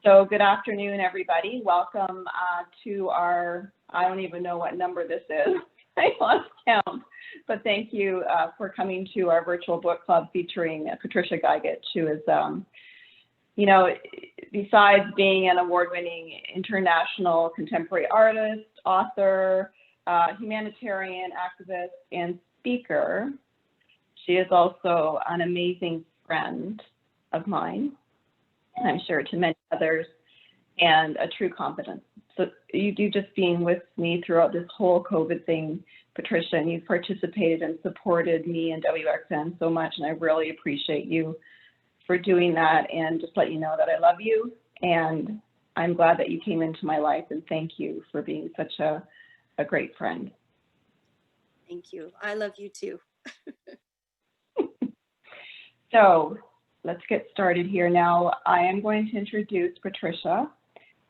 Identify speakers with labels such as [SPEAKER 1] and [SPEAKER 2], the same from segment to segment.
[SPEAKER 1] So good afternoon, everybody. Welcome to our, I don't even know what number this is. I lost count. But thank you for coming to our virtual book club featuring Patricia Gagic, who is, you know, besides being an award-winning international contemporary artist, author, humanitarian activist, and speaker, she is also an amazing friend of mine, and I'm sure to many others, and a true confidant. So you just being with me throughout this whole COVID thing, Patricia, and you've participated and supported me and WXN so much, and I really appreciate you for doing that, and just let you know that I love you, and I'm glad that you came into my life, and thank you for being such a great friend.
[SPEAKER 2] Thank you. I love you too.
[SPEAKER 1] So let's get started here now. I am going to introduce Patricia,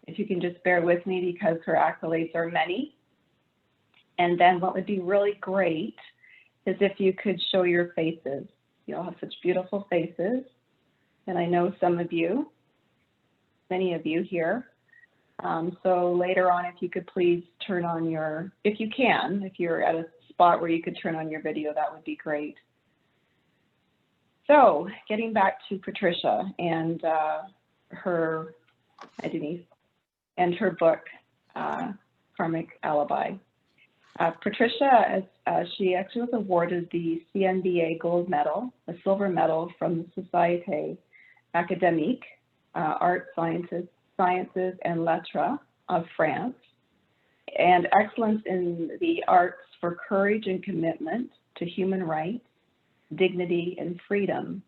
[SPEAKER 1] if you can just bear with me because her accolades are many. And then what would be really great is if you could show your faces. You all have such beautiful faces. And I know some of you, many of you here. So later on, if you could please turn on your, if you can, if you're at a spot where you could turn on your video, that would be great. So getting back to Patricia and her, hi Denise, and her book, Karmic Alibi. Patricia, she actually was awarded the SNBA gold medal, a silver medal from the Societe, Academique, Art Sciences and Lettres of France, and excellence in the arts for courage and commitment to human rights, dignity and freedom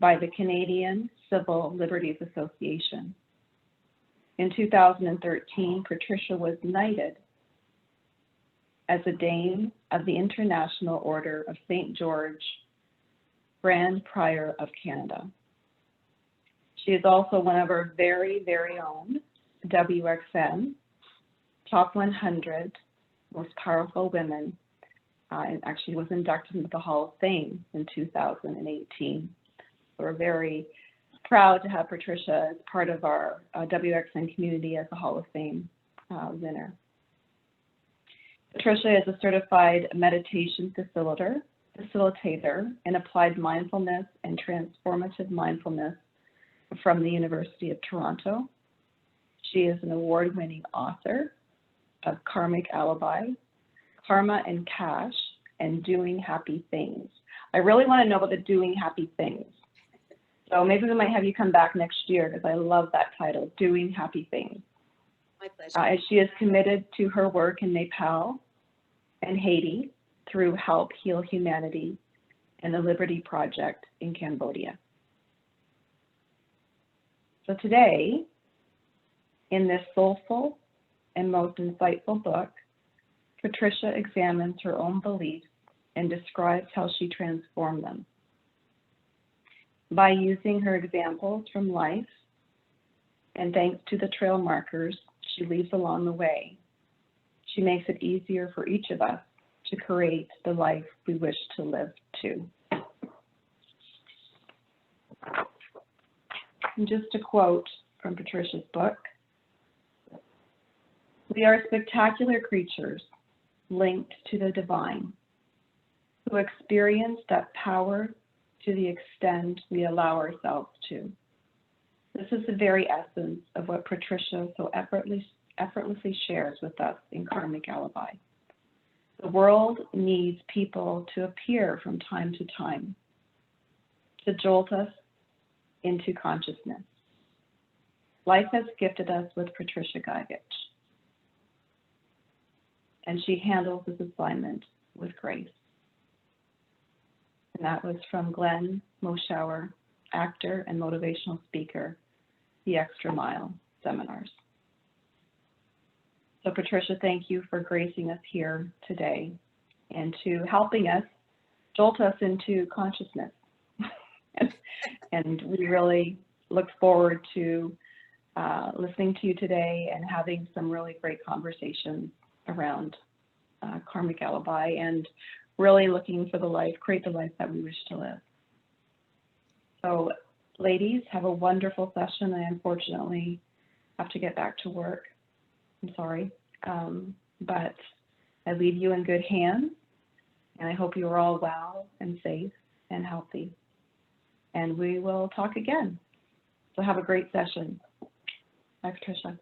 [SPEAKER 1] by the Canadian Civil Liberties Association. In 2013, Patricia was knighted as a Dame of the International Order of St. George, Grand Prior of Canada. She is also one of our very, very own WXN Top 100 Most Powerful Women, and actually was inducted into the Hall of Fame in 2018. So we're very proud to have Patricia as part of our WXN community as a Hall of Fame winner. Patricia is a certified meditation facilitator in applied mindfulness and transformative mindfulness from the University of Toronto. She is an award-winning author of Karmic Alibi, Karma and Cash, and Doing Happy Things. I really want to know about the Doing Happy Things. So maybe we might have you come back next year because I love that title, Doing Happy Things.
[SPEAKER 2] My pleasure.
[SPEAKER 1] As she is committed to her work in Nepal and Haiti through Help Heal Humanity and the Liberties Project in Cambodia. So today, in this soulful and most insightful book, Patricia examines her own beliefs and describes how she transformed them. By using her examples from life, and thanks to the trail markers she leaves along the way, she makes it easier for each of us to create the life we wish to live to. And just a quote from Patricia's book, "We are spectacular creatures linked to the divine, who experience that power to the extent we allow ourselves to." This is the very essence of what Patricia so effortlessly shares with us in Karmic Alibi. The world needs people to appear from time to time, to jolt us into consciousness. Life has gifted us with Patricia Gagic, and she handles this assignment with grace. And that was from Glenn Moshauer, actor and motivational speaker, The Extra Mile Seminars. So Patricia, thank you for gracing us here today and to helping us jolt us into consciousness. And we really look forward to listening to you today and having some really great conversations around Karmic Alibi and really looking for the life, create the life that we wish to live. So ladies, have a wonderful session. I unfortunately have to get back to work. I'm sorry. But I leave you in good hands, and I hope you are all well and safe and healthy. And we will talk again. So have a great session. Bye, Patricia.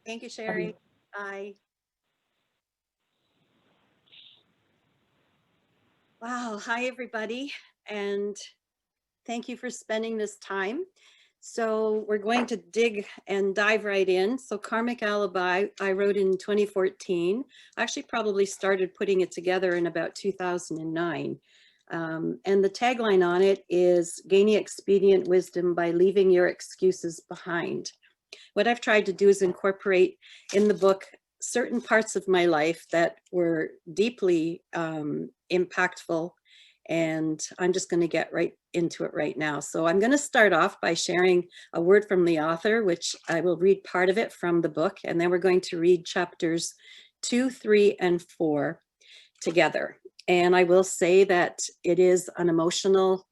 [SPEAKER 2] Thank you, Sherry. Bye. Wow. Hi, everybody. And thank you for spending this time. So we're going to dig and dive right in. So Karmic Alibi, I wrote in 2014. I actually probably started putting it together in about 2009. And the tagline on it is gaining expedient wisdom by leaving your excuses behind. What I've tried to do is incorporate in the book certain parts of my life that were deeply impactful. And I'm just going to get right into it right now. So I'm going to start off by sharing a word from the author, which I will read part of it from the book. And then we're going to read chapters 2, 3, and 4 together. And I will say that it is an emotional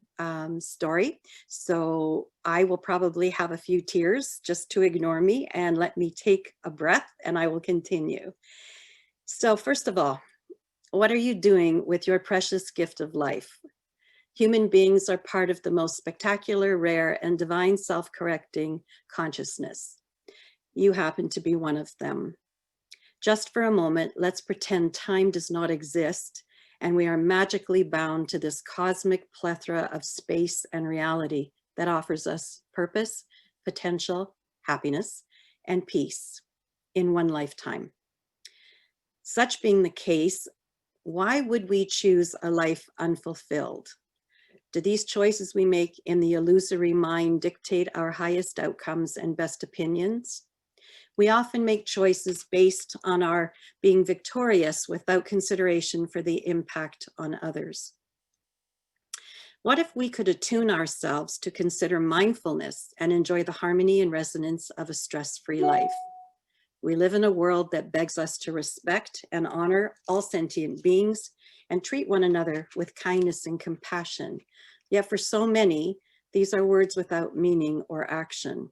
[SPEAKER 2] story. So I will probably have a few tears just to ignore me and let me take a breath, and I will continue. So first of all, what are you doing with your precious gift of life? Human beings are part of the most spectacular, rare, and divine self-correcting consciousness. You happen to be one of them. Just for a moment, let's pretend time does not exist and we are magically bound to this cosmic plethora of space and reality that offers us purpose, potential, happiness, and peace in one lifetime. Such being the case, why would we choose a life unfulfilled? Do these choices we make in the illusory mind dictate our highest outcomes and best opinions? We often make choices based on our being victorious without consideration for the impact on others. What if we could attune ourselves to consider mindfulness and enjoy the harmony and resonance of a stress-free life? We live in a world that begs us to respect and honor all sentient beings and treat one another with kindness and compassion. Yet for so many, these are words without meaning or action.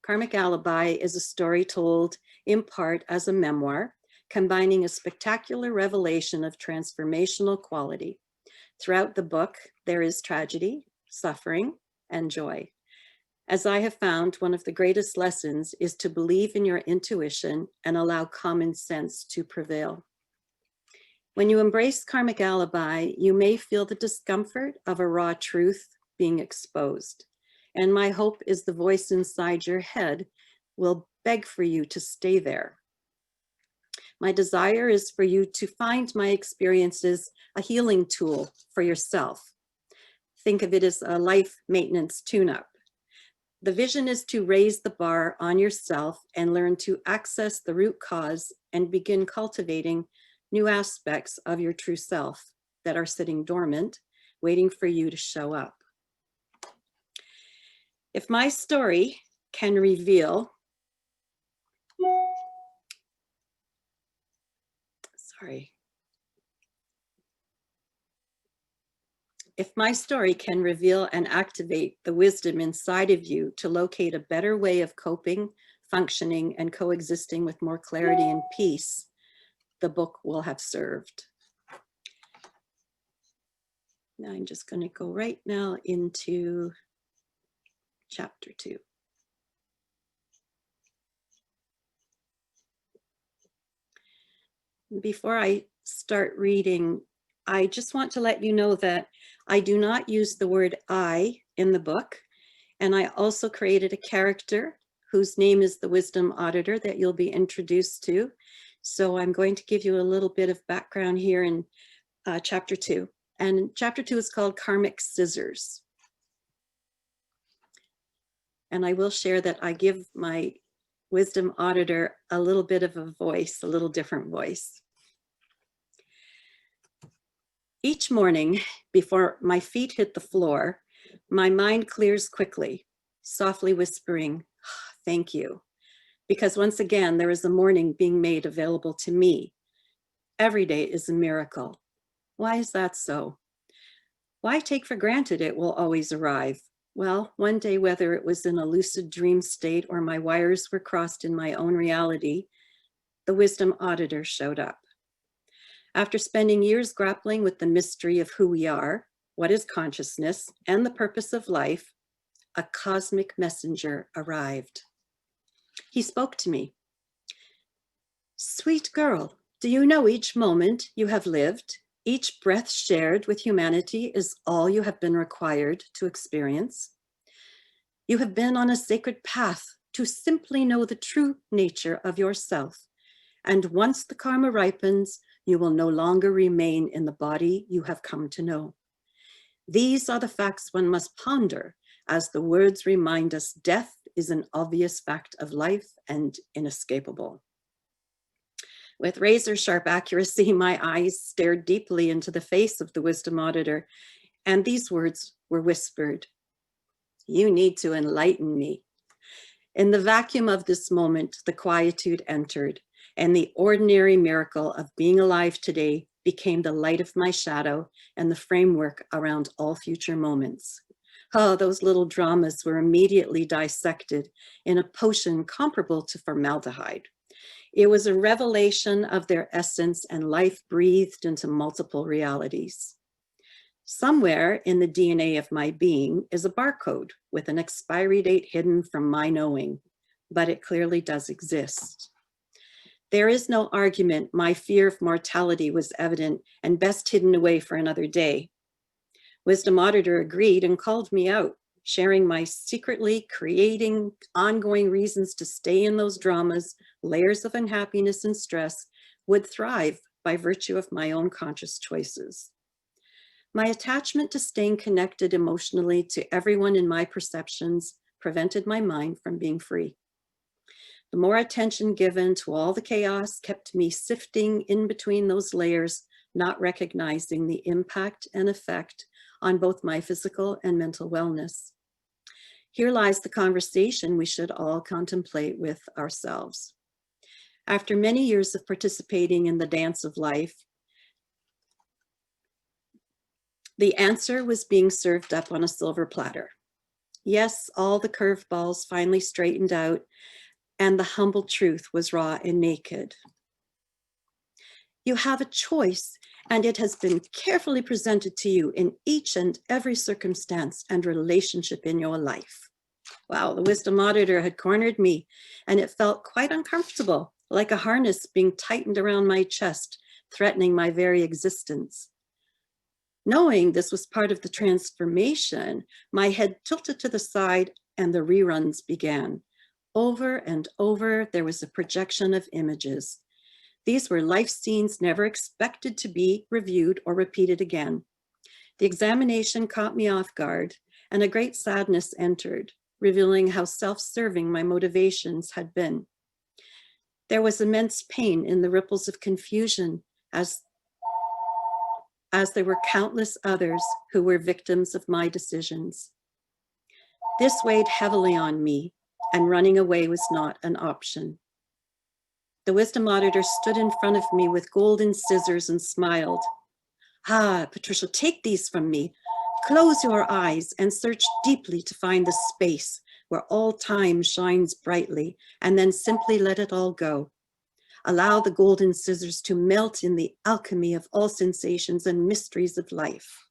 [SPEAKER 2] Karmic Alibi is a story told in part as a memoir, combining a spectacular revelation of transformational quality. Throughout the book, there is tragedy, suffering, and joy. As I have found, one of the greatest lessons is to believe in your intuition and allow common sense to prevail. When you embrace Karmic Alibi, you may feel the discomfort of a raw truth being exposed. And my hope is the voice inside your head will beg for you to stay there. My desire is for you to find my experiences a healing tool for yourself. Think of it as a life maintenance tune-up. The vision is to raise the bar on yourself and learn to access the root cause and begin cultivating new aspects of your true self that are sitting dormant, waiting for you to show up. If my story can reveal, If my story can reveal and activate the wisdom inside of you to locate a better way of coping, functioning, and coexisting with more clarity and peace, the book will have served. Now I'm just going to go right now into chapter 2. Before I start reading, I just want to let you know that I do not use the word I in the book. And I also created a character whose name is the Wisdom Auditor that you'll be introduced to. So I'm going to give you a little bit of background here in chapter 2. And chapter 2 is called Karmic Scissors. And I will share that I give my Wisdom Auditor a little bit of a voice, a little different voice. Each morning, before my feet hit the floor, my mind clears quickly, softly whispering, thank you. Because once again, there is a morning being made available to me. Every day is a miracle. Why is that so? Why take for granted it will always arrive? Well, one day, whether it was in a lucid dream state or my wires were crossed in my own reality, the wisdom auditor showed up. After spending years grappling with the mystery of who we are, what is consciousness, and the purpose of life, a cosmic messenger arrived. He spoke to me. Sweet girl, do you know each moment you have lived, each breath shared with humanity is all you have been required to experience? You have been on a sacred path to simply know the true nature of yourself. And once the karma ripens, you will no longer remain in the body you have come to know. These are the facts one must ponder as the words remind us death is an obvious fact of life and inescapable. With razor-sharp accuracy, my eyes stared deeply into the face of the wisdom auditor, and these words were whispered. You need to enlighten me. In the vacuum of this moment, the quietude entered, and the ordinary miracle of being alive today became the light of my shadow and the framework around all future moments. Oh, those little dramas were immediately dissected in a potion comparable to formaldehyde. It was a revelation of their essence and life breathed into multiple realities. Somewhere in the DNA of my being is a barcode with an expiry date hidden from my knowing, but it clearly does exist. There is no argument my fear of mortality was evident and best hidden away for another day. Wisdom Auditor agreed and called me out, sharing my secretly creating ongoing reasons to stay in those dramas, layers of unhappiness and stress, would thrive by virtue of my own conscious choices. My attachment to staying connected emotionally to everyone in my perceptions prevented my mind from being free. The more attention given to all the chaos kept me sifting in between those layers, not recognizing the impact and effect on both my physical and mental wellness. Here lies the conversation we should all contemplate with ourselves. After many years of participating in the dance of life, the answer was being served up on a silver platter. Yes, all the curveballs finally straightened out, and the humble truth was raw and naked. You have a choice, and it has been carefully presented to you in each and every circumstance and relationship in your life. Wow, the wisdom auditor had cornered me, and it felt quite uncomfortable, like a harness being tightened around my chest, threatening my very existence. Knowing this was part of the transformation, my head tilted to the side and the reruns began. Over and over, there was a projection of images. These were life scenes never expected to be reviewed or repeated again. The examination caught me off guard, and a great sadness entered, revealing how self-serving my motivations had been. There was immense pain in the ripples of confusion as there were countless others who were victims of my decisions. This weighed heavily on me, and running away was not an option. The wisdom auditor stood in front of me with golden scissors and smiled. Ah, Patricia, take these from me. Close your eyes and search deeply to find the space where all time shines brightly, and then simply let it all go. Allow the golden scissors to melt in the alchemy of all sensations and mysteries of life.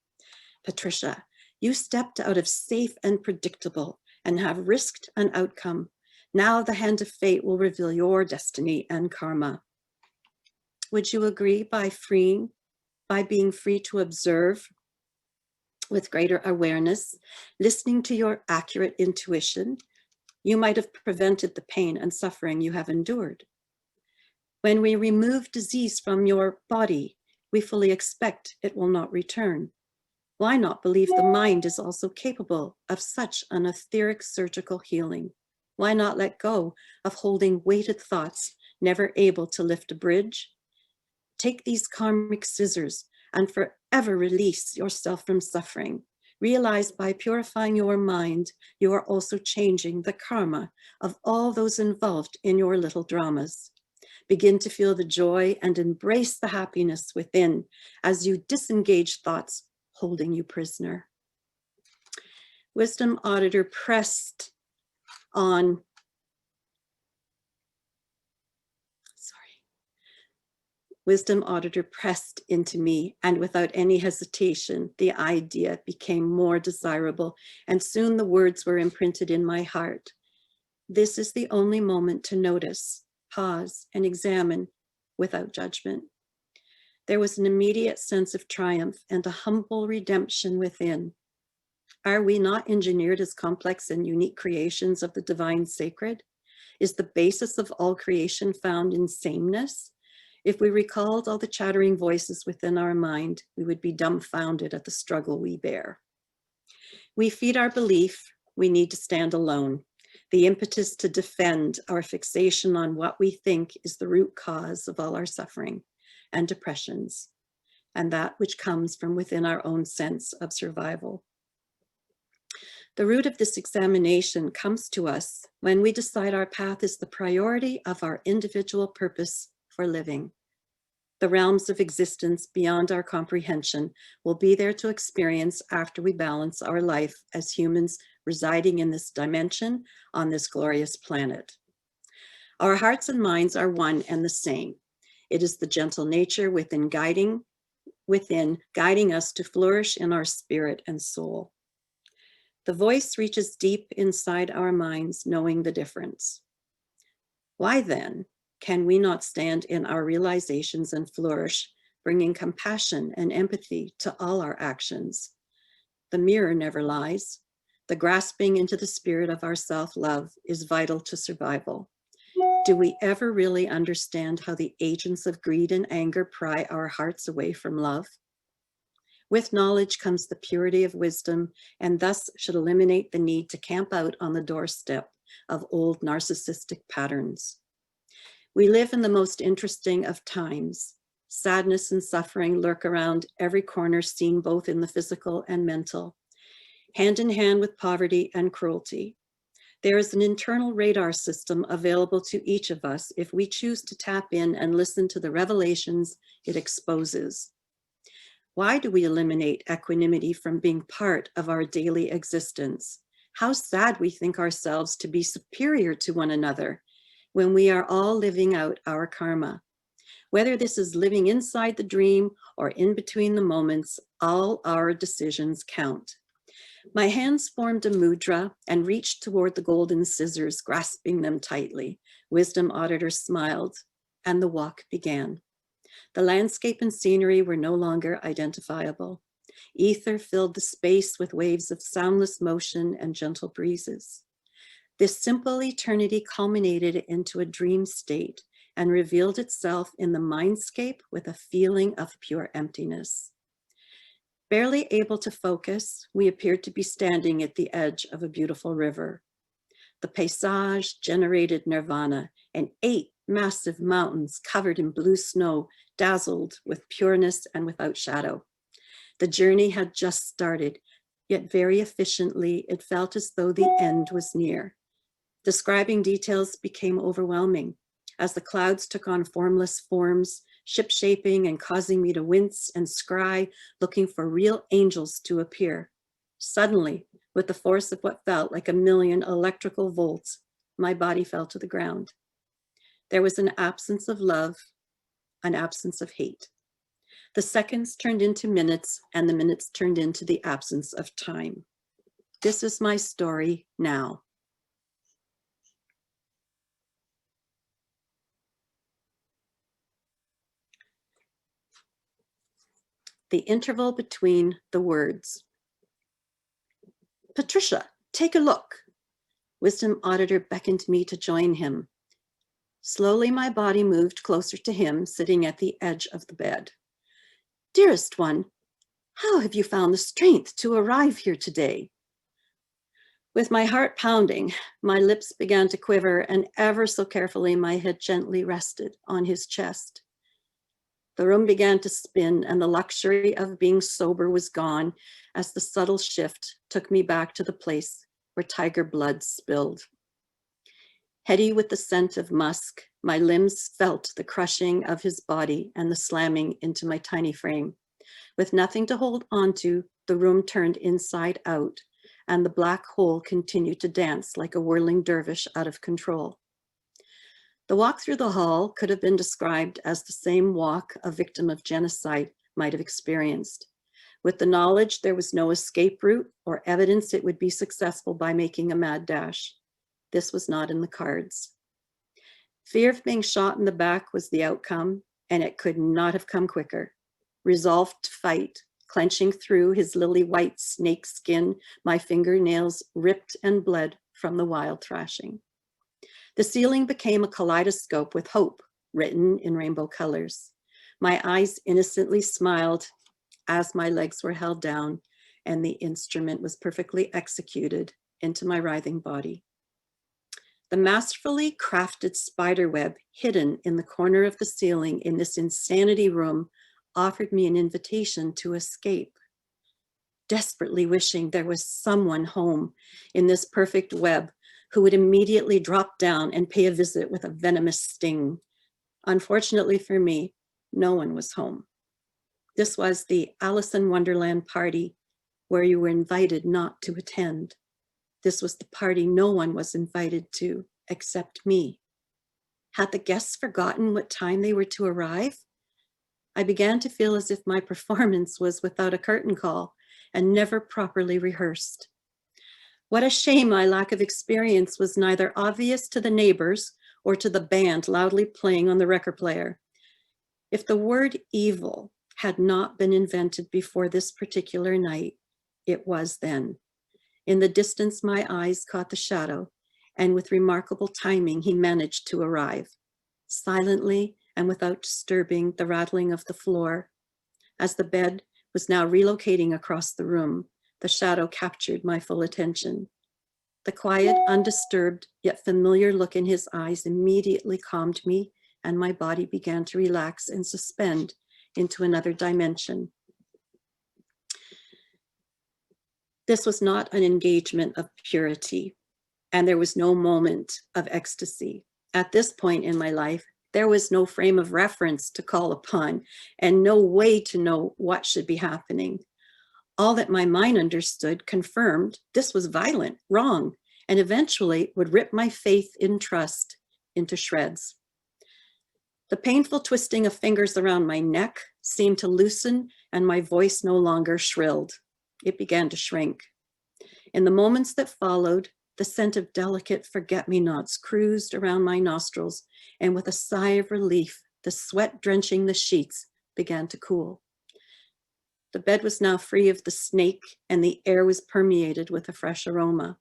[SPEAKER 2] Patricia, you stepped out of safe and predictable and have risked an outcome. Now the hand of fate will reveal your destiny and karma. Would you agree by being free to observe with greater awareness, listening to your accurate intuition, you might have prevented the pain and suffering you have endured. When we remove disease from your body, we fully expect it will not return. Why not believe the mind is also capable of such an etheric surgical healing? Why not let go of holding weighted thoughts, never able to lift a bridge? Take these karmic scissors and forever release yourself from suffering. Realize by purifying your mind, you are also changing the karma of all those involved in your little dramas. Begin to feel the joy and embrace the happiness within as you disengage thoughts holding you prisoner. Wisdom Auditor pressed on, Wisdom Auditor pressed into me, and without any hesitation, the idea became more desirable, and soon the words were imprinted in my heart. This is the only moment to notice, pause, and examine without judgment. There was an immediate sense of triumph and a humble redemption within. Are we not engineered as complex and unique creations of the divine sacred? Is the basis of all creation found in sameness? If we recalled all the chattering voices within our mind, we would be dumbfounded at the struggle we bear. We feed our belief we need to stand alone, the impetus to defend our fixation on what we think is the root cause of all our suffering and depressions, and that which comes from within our own sense of survival. The root of this examination comes to us when we decide our path is the priority of our individual purpose for living. The realms of existence beyond our comprehension will be there to experience after we balance our life as humans residing in this dimension on this glorious planet. Our hearts and minds are one and the same. It is the gentle nature within guiding us to flourish in our spirit and soul. The voice reaches deep inside our minds, knowing the difference. Why then can we not stand in our realizations and flourish, bringing compassion and empathy to all our actions? The mirror never lies. The grasping into the spirit of our self-love is vital to survival. Do we ever really understand how the agents of greed and anger pry our hearts away from love? With knowledge comes the purity of wisdom, and thus should eliminate the need to camp out on the doorstep of old narcissistic patterns. We live in the most interesting of times. Sadness and suffering lurk around every corner, seen both in the physical and mental, hand in hand with poverty and cruelty. There is an internal radar system available to each of us if we choose to tap in and listen to the revelations it exposes. Why do we eliminate equanimity from being part of our daily existence? How sad we think ourselves to be superior to one another when we are all living out our karma. Whether this is living inside the dream or in between the moments, all our decisions count. My hands formed a mudra and reached toward the golden scissors, grasping them tightly. Wisdom Auditor smiled, and the walk began. The landscape and scenery were no longer identifiable. Ether filled the space with waves of soundless motion and gentle breezes. This simple eternity culminated into a dream state and revealed itself in the mindscape with a feeling of pure emptiness. Barely able to focus, we appeared to be standing at the edge of a beautiful river. The paysage generated nirvana, and 8 massive mountains covered in blue snow dazzled with pureness and without shadow. The journey had just started, yet very efficiently it felt as though the end was near. Describing details became overwhelming as the clouds took on formless forms, ship-shaping and causing me to wince and scry, looking for real angels to appear. Suddenly, with the force of what felt like 1,000,000 electrical volts, my body fell to the ground. There was an absence of love, an absence of hate. The seconds turned into minutes, and the minutes turned into the absence of time. This is my story now. The interval between the words. Patricia, take a look. Wisdom Auditor beckoned me to join him. Slowly, my body moved closer to him, sitting at the edge of the bed. Dearest one, how have you found the strength to arrive here today? With my heart pounding, my lips began to quiver, and ever so carefully, my head gently rested on his chest. The room began to spin, and the luxury of being sober was gone as the subtle shift took me back to the place where tiger blood spilled. Heady with the scent of musk, my limbs felt the crushing of his body and the slamming into my tiny frame. With nothing to hold onto, the room turned inside out, and the black hole continued to dance like a whirling dervish out of control. The walk through the hall could have been described as the same walk a victim of genocide might have experienced, with the knowledge there was no escape route or evidence it would be successful by making a mad dash. This was not in the cards. Fear of being shot in the back was the outcome, and it could not have come quicker. Resolved to fight, clenching through his lily white snake skin, my fingernails ripped and bled from the wild thrashing. The ceiling became a kaleidoscope with hope written in rainbow colors. My eyes innocently smiled as my legs were held down and the instrument was perfectly executed into my writhing body. The masterfully crafted spider web hidden in the corner of the ceiling in this insanity room offered me an invitation to escape. Desperately wishing there was someone home in this perfect web who would immediately drop down and pay a visit with a venomous sting. Unfortunately for me, no one was home. This was the Alice in Wonderland party where you were invited not to attend. This was the party no one was invited to except me. Had the guests forgotten what time they were to arrive? I began to feel as if my performance was without a curtain call and never properly rehearsed. What a shame my lack of experience was neither obvious to the neighbors or to the band loudly playing on the record player. If the word evil had not been invented before this particular night, it was then. In the distance, my eyes caught the shadow, and with remarkable timing, he managed to arrive, silently and without disturbing the rattling of the floor. As the bed was now relocating across the room, the shadow captured my full attention. The quiet, undisturbed, yet familiar look in his eyes immediately calmed me, and my body began to relax and suspend into another dimension. This was not an engagement of purity, and there was no moment of ecstasy. At this point in my life, there was no frame of reference to call upon and no way to know what should be happening. All that my mind understood confirmed this was violent, wrong, and eventually would rip my faith in trust into shreds. The painful twisting of fingers around my neck seemed to loosen, and my voice no longer shrilled. It began to shrink. In the moments that followed, the scent of delicate forget-me-nots cruised around my nostrils, and with a sigh of relief, the sweat drenching the sheets began to cool. The bed was now free of the snake, and the air was permeated with a fresh aroma.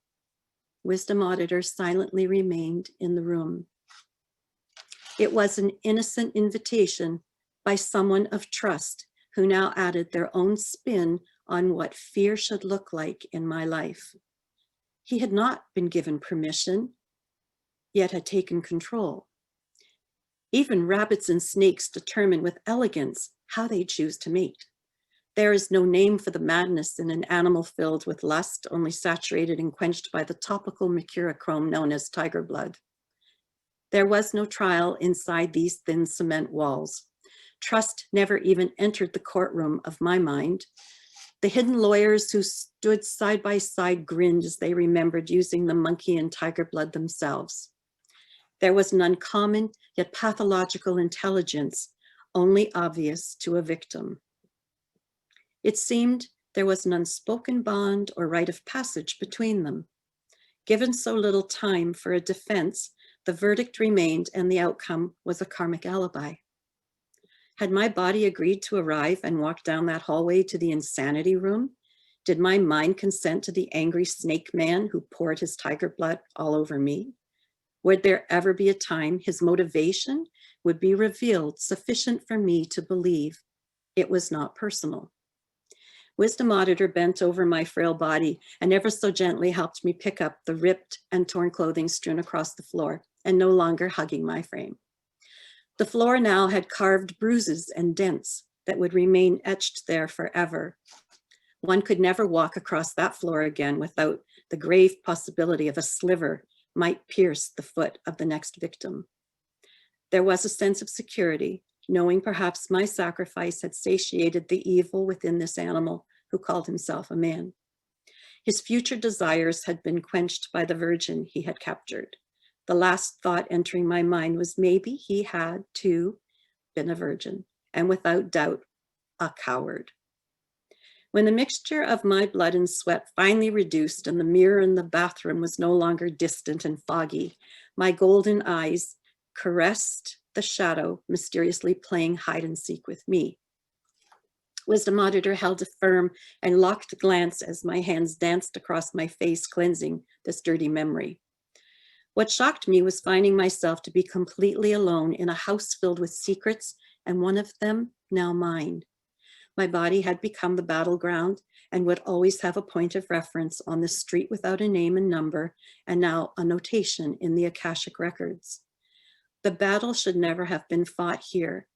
[SPEAKER 2] Wisdom Auditor silently remained in the room. It was an innocent invitation by someone of trust who now added their own spin on what fear should look like in my life. He had not been given permission, yet had taken control. Even rabbits and snakes determine with elegance how they choose to mate. There is no name for the madness in an animal filled with lust, only saturated and quenched by the topical mercurochrome known as tiger blood. There was no trial inside these thin cement walls. Trust never even entered the courtroom of my mind. The hidden lawyers who stood side by side grinned as they remembered using the monkey and tiger blood themselves. There was an uncommon yet pathological intelligence, only obvious to a victim. It seemed there was an unspoken bond or rite of passage between them. Given so little time for a defense, the verdict remained and the outcome was a karmic alibi. Had my body agreed to arrive and walk down that hallway to the insanity room? Did my mind consent to the angry snake man who poured his tiger blood all over me? Would there ever be a time his motivation would be revealed sufficient for me to believe it was not personal? Wisdom Auditor bent over my frail body and ever so gently helped me pick up the ripped and torn clothing strewn across the floor and no longer hugging my frame. The floor now had carved bruises and dents that would remain etched there forever. One could never walk across that floor again without the grave possibility of a sliver might pierce the foot of the next victim. There was a sense of security, knowing perhaps my sacrifice had satiated the evil within this animal who called himself a man. His future desires had been quenched by the virgin he had captured. The last thought entering my mind was maybe he had, too, been a virgin, and without doubt, a coward. When the mixture of my blood and sweat finally reduced and the mirror in the bathroom was no longer distant and foggy, my golden eyes caressed the shadow mysteriously playing hide and seek with me. Wisdom Auditor held a firm and locked glance as my hands danced across my face, cleansing this dirty memory. What shocked me was finding myself to be completely alone in a house filled with secrets, and one of them now mine. My body had become the battleground and would always have a point of reference on the street without a name and number, and now a notation in the Akashic records. The battle should never have been fought here,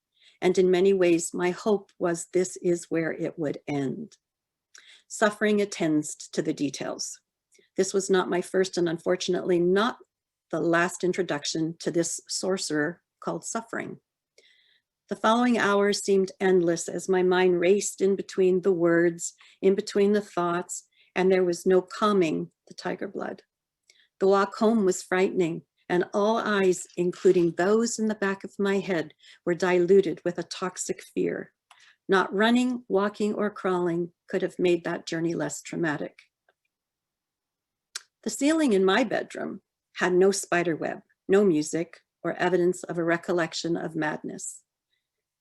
[SPEAKER 2] and in many ways, my hope was this is where it would end. Suffering attends to the details. This was not my first and unfortunately not the last introduction to this sorcerer called suffering. The following hours seemed endless as my mind raced in between the words, in between the thoughts, and there was no calming the tiger blood. The walk home was frightening, and all eyes, including those in the back of my head, were diluted with a toxic fear. Not running, walking, or crawling could have made that journey less traumatic. The ceiling in my bedroom had no spider web, no music, or evidence of a recollection of madness.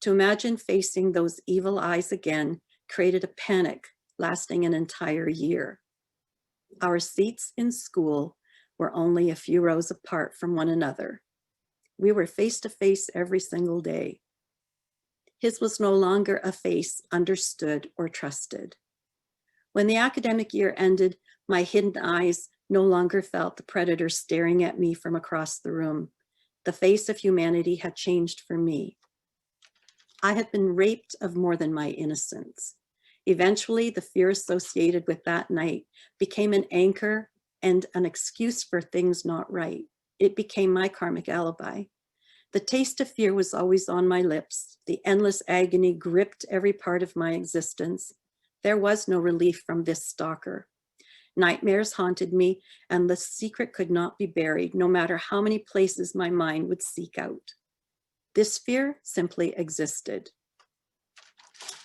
[SPEAKER 2] To imagine facing those evil eyes again created a panic lasting an entire year. Our seats in school were only a few rows apart from one another. We were face to face every single day. His was no longer a face understood or trusted. When the academic year ended, my hidden eyes no longer felt the predator staring at me from across the room. The face of humanity had changed for me. I had been raped of more than my innocence. Eventually, the fear associated with that night became an anchor and an excuse for things not right. It became my karmic alibi. The taste of fear was always on my lips. The endless agony gripped every part of my existence. There was no relief from this stalker. Nightmares haunted me, and the secret could not be buried, no matter how many places my mind would seek out. This fear simply existed.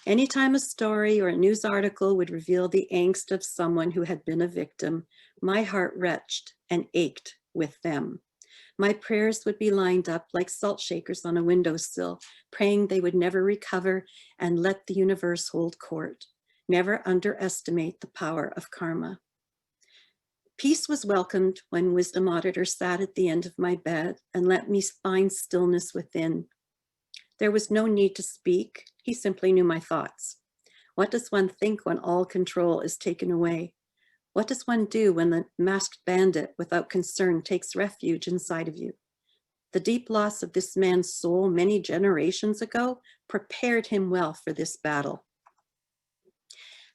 [SPEAKER 2] Anytime a story or a news article would reveal the angst of someone who had been a victim, my heart retched and ached with them. My prayers would be lined up like salt shakers on a windowsill, praying they would never recover and let the universe hold court. Never underestimate the power of karma. Peace was welcomed when Wisdom Auditor sat at the end of my bed and let me find stillness within. There was no need to speak. He simply knew my thoughts. What does one think when all control is taken away? What does one do when the masked bandit without concern takes refuge inside of you? The deep loss of this man's soul many generations ago prepared him well for this battle.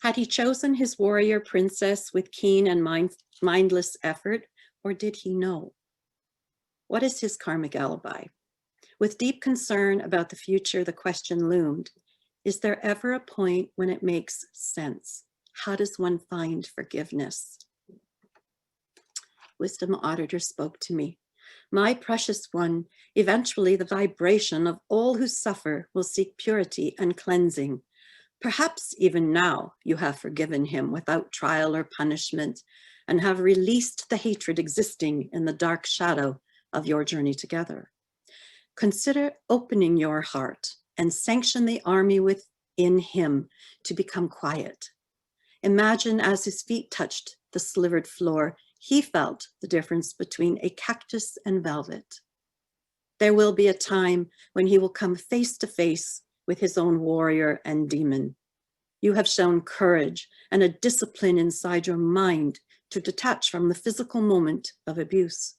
[SPEAKER 2] Had he chosen his warrior princess with keen and mindless effort, or did he know? What is his karmic alibi? With deep concern about the future, the question loomed, is there ever a point when it makes sense? How does one find forgiveness? Wisdom Auditor spoke to me. My precious one, eventually the vibration of all who suffer will seek purity and cleansing. Perhaps even now you have forgiven him without trial or punishment and have released the hatred existing in the dark shadow of your journey together. Consider opening your heart and sanction the army within him to become quiet. Imagine as his feet touched the slivered floor, he felt the difference between a cactus and velvet. There will be a time when he will come face to face with his own warrior and demon. You have shown courage and a discipline inside your mind to detach from the physical moment of abuse.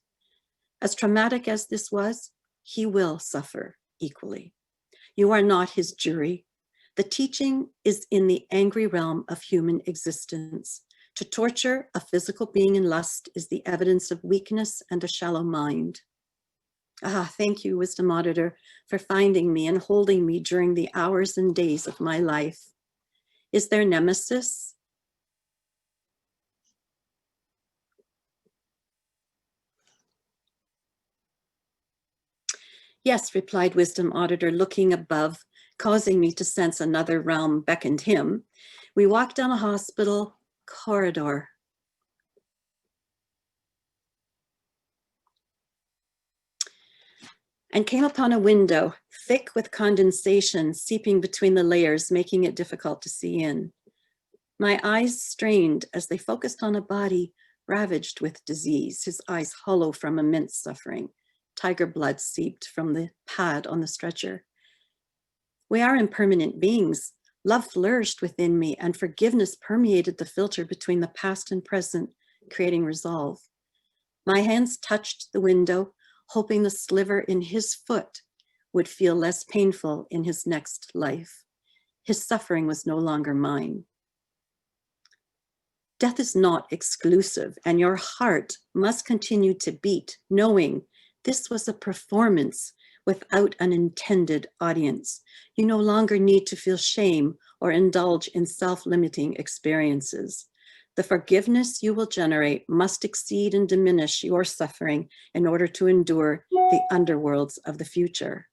[SPEAKER 2] As traumatic as this was, he will suffer equally. You are not his jury. The teaching is in the angry realm of human existence. To torture a physical being in lust is the evidence of weakness and a shallow mind. Thank you, Wisdom Auditor, for finding me and holding me during the hours and days of my life. Is there nemesis? Yes, replied Wisdom Auditor, looking above, causing me to sense another realm beckoned him. We walked down a hospital corridor. And came upon a window, thick with condensation seeping between the layers, making it difficult to see in. My eyes strained as they focused on a body ravaged with disease, his eyes hollow from immense suffering. Tiger blood seeped from the pad on the stretcher. We are impermanent beings. Love flourished within me, and forgiveness permeated the filter between the past and present, creating resolve. My hands touched the window, hoping the sliver in his foot would feel less painful in his next life. His suffering was no longer mine. Death is not exclusive, and your heart must continue to beat, knowing this was a performance without an intended audience. You no longer need to feel shame or indulge in self-limiting experiences. The forgiveness you will generate must exceed and diminish your suffering in order to endure the underworlds of the future.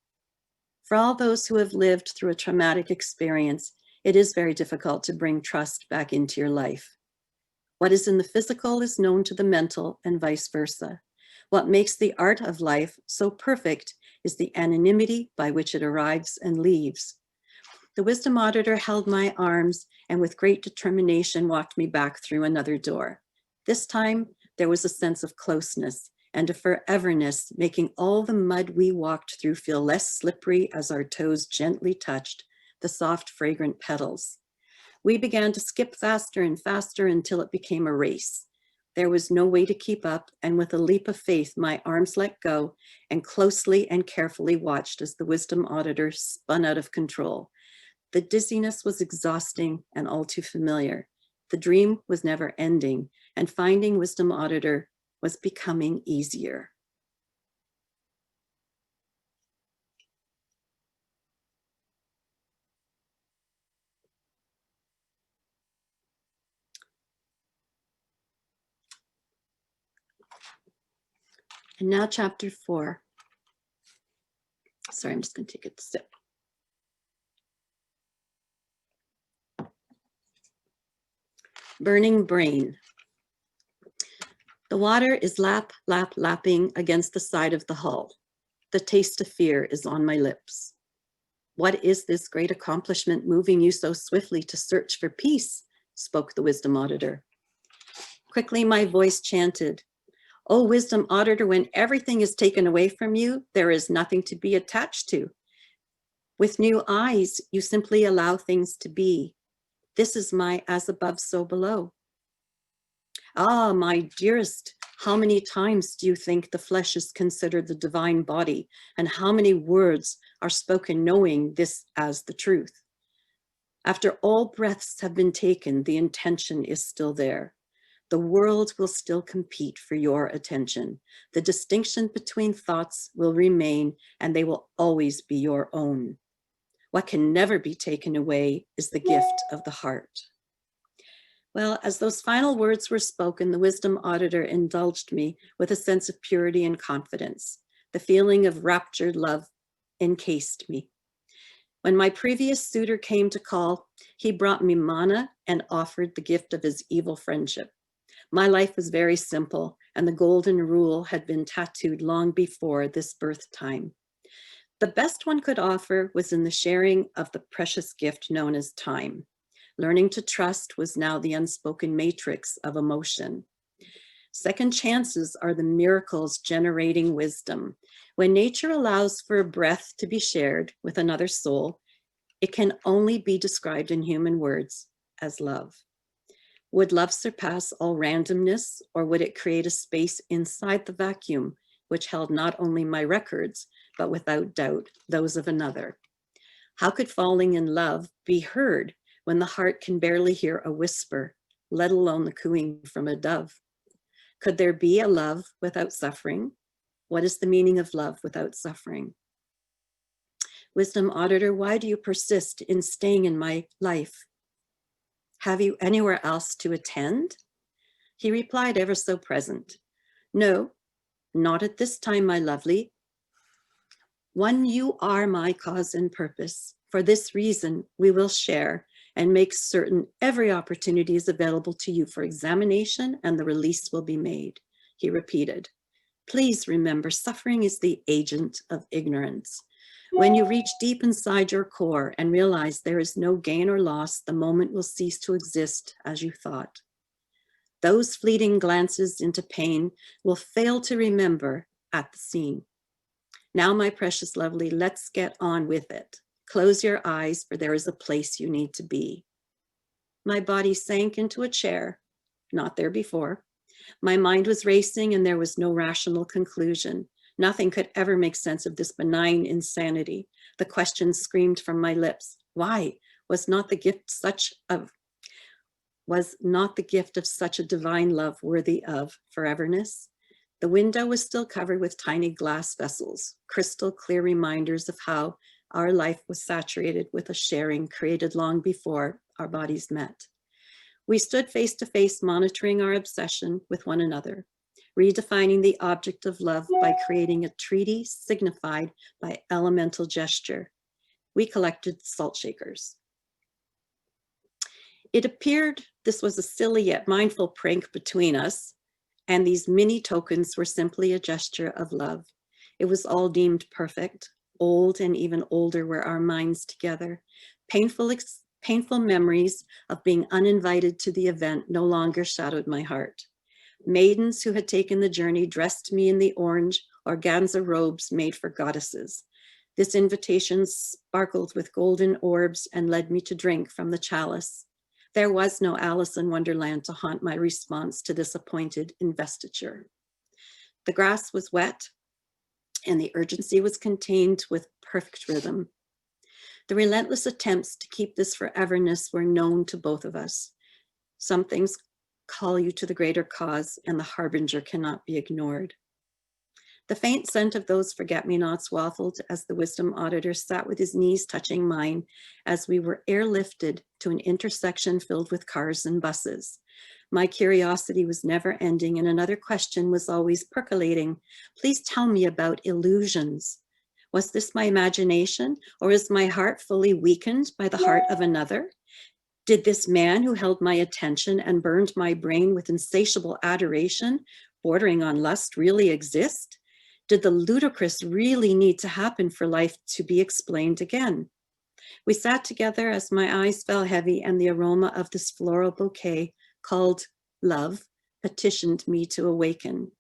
[SPEAKER 2] For all those who have lived through a traumatic experience, it is very difficult to bring trust back into your life. What is in the physical is known to the mental and vice versa. What makes the art of life so perfect is the anonymity by which it arrives and leaves. The Wisdom Auditor held my arms and with great determination walked me back through another door. This time, there was a sense of closeness and a foreverness, making all the mud we walked through feel less slippery as our toes gently touched the soft, fragrant petals. We began to skip faster and faster until it became a race. There was no way to keep up, and with a leap of faith, my arms let go and closely and carefully watched as the Wisdom Auditor spun out of control. The dizziness was exhausting and all too familiar. The dream was never ending, and finding Wisdom Auditor was becoming easier. And now chapter 4. Sorry, I'm just going to take a sip. Burning brain. The water is lapping against the side of the hull. The taste of fear is on my lips. What is this great accomplishment moving you so swiftly to search for peace? Spoke the Wisdom Auditor. Quickly, my voice chanted, "Oh, Wisdom Auditor, when everything is taken away from you, there is nothing to be attached to. With new eyes, you simply allow things to be. This is my as above, so below." Ah, my dearest, how many times do you think the flesh is considered the divine body, and how many words are spoken knowing this as the truth? After all breaths have been taken, the intention is still there. The world will still compete for your attention. The distinction between thoughts will remain, and they will always be your own. What can never be taken away is the gift of the heart. Well, as those final words were spoken, the Wisdom Auditor indulged me with a sense of purity and confidence. The feeling of raptured love encased me. When my previous suitor came to call, he brought me manna and offered the gift of his evil friendship. My life was very simple, and the golden rule had been tattooed long before this birth time. The best one could offer was in the sharing of the precious gift known as time. Learning to trust was now the unspoken matrix of emotion. Second chances are the miracles generating wisdom. When nature allows for a breath to be shared with another soul, it can only be described in human words as love. Would love surpass all randomness, or would it create a space inside the vacuum which held not only my records, but without doubt, those of another? How could falling in love be heard when the heart can barely hear a whisper, let alone the cooing from a dove? Could there be a love without suffering? What is the meaning of love without suffering? Wisdom Auditor, why do you persist in staying in my life? Have you anywhere else to attend? He replied, ever so present, "No, not at this time, my lovely. One, you are my cause and purpose. For this reason, we will share and make certain every opportunity is available to you for examination and the release will be made. He repeated, please remember, suffering is the agent of ignorance. When you reach deep inside your core and realize there is no gain or loss, the moment will cease to exist as you thought. Those fleeting glances into pain will fail to remember at the scene. Now, my precious lovely, let's get on with it. Close your eyes, for there is a place you need to be. My body sank into a chair, not there before. My mind was racing and there was no rational conclusion. Nothing could ever make sense of this benign insanity. The question screamed from my lips. Why was not the gift of such a divine love worthy of foreverness? The window was still covered with tiny glass vessels, crystal clear reminders of how our life was saturated with a sharing created long before our bodies met. We stood face to face, monitoring our obsession with one another, redefining the object of love by creating a treaty signified by elemental gesture. We collected salt shakers. It appeared this was a silly yet mindful prank between us, and these mini tokens were simply a gesture of love. It was all deemed perfect. Old and even older were our minds together. Painful memories of being uninvited to the event no longer shadowed my heart. Maidens who had taken the journey dressed me in the orange organza robes made for goddesses. This invitation sparkled with golden orbs and led me to drink from the chalice. There was no Alice in Wonderland to haunt my response to this appointed investiture. The grass was wet and the urgency was contained with perfect rhythm. The relentless attempts to keep this foreverness were known to both of us. Some things call you to the greater cause, and the harbinger cannot be ignored. The faint scent of those forget-me-nots waffled as the wisdom auditor sat with his knees touching mine as we were airlifted to an intersection filled with cars and buses. My curiosity was never ending, and another question was always percolating. Please tell me about illusions. Was this my imagination, or is my heart fully weakened by the heart of another? Did this man who held my attention and burned my brain with insatiable adoration, bordering on lust, really exist? Did the ludicrous really need to happen for life to be explained again? We sat together as my eyes fell heavy and the aroma of this floral bouquet called love petitioned me to awaken.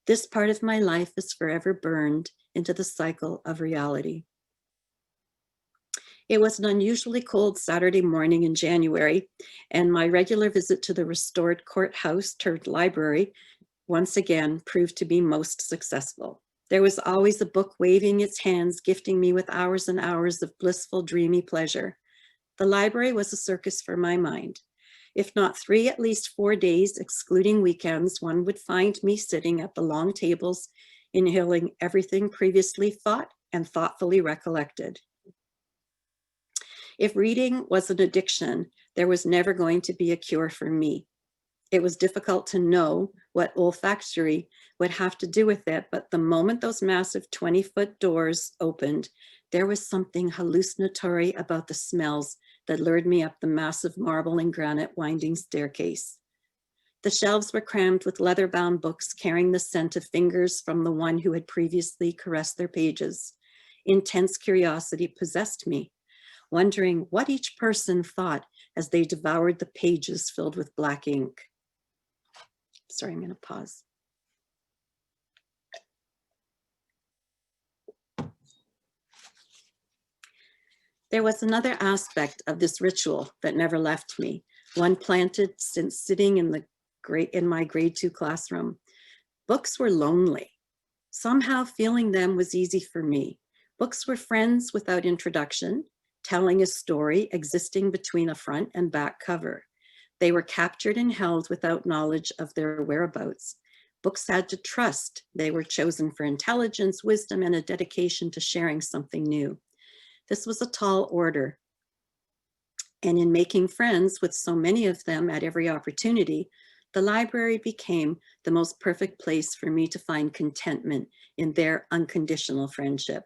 [SPEAKER 2] This part of my life is forever burned into the cycle of reality. It was an unusually cold Saturday morning in January, and my regular visit to the restored courthouse turned library once again proved to be most successful. There was always a book waving its hands, gifting me with hours and hours of blissful, dreamy pleasure. The library was a circus for my mind. If not 3, at least 4 days, excluding weekends, one would find me sitting at the long tables, inhaling everything previously thought and thoughtfully recollected. If reading was an addiction, there was never going to be a cure for me. It was difficult to know what olfactory would have to do with it, but the moment those massive 20-foot doors opened, there was something hallucinatory about the smells that lured me up the massive marble and granite winding staircase. The shelves were crammed with leather-bound books carrying the scent of fingers from the one who had previously caressed their pages. Intense curiosity possessed me, wondering what each person thought as they devoured the pages filled with black ink. Sorry, I'm going to pause. There was another aspect of this ritual that never left me, one planted since sitting in my grade 2 classroom. Books were lonely. Somehow feeling them was easy for me. Books were friends without introduction, telling a story existing between a front and back cover. They were captured and held without knowledge of their whereabouts. Books had to trust they were chosen for intelligence, wisdom, and a dedication to sharing something new. This was a tall order. And in making friends with so many of them at every opportunity, the library became the most perfect place for me to find contentment in their unconditional friendship.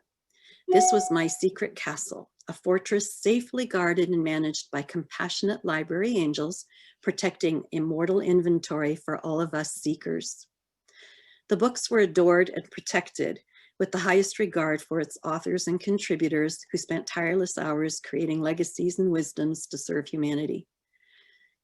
[SPEAKER 2] This was my secret castle, a fortress safely guarded and managed by compassionate library angels, protecting immortal inventory for all of us seekers. The books were adored and protected with the highest regard for its authors and contributors who spent tireless hours creating legacies and wisdoms to serve humanity.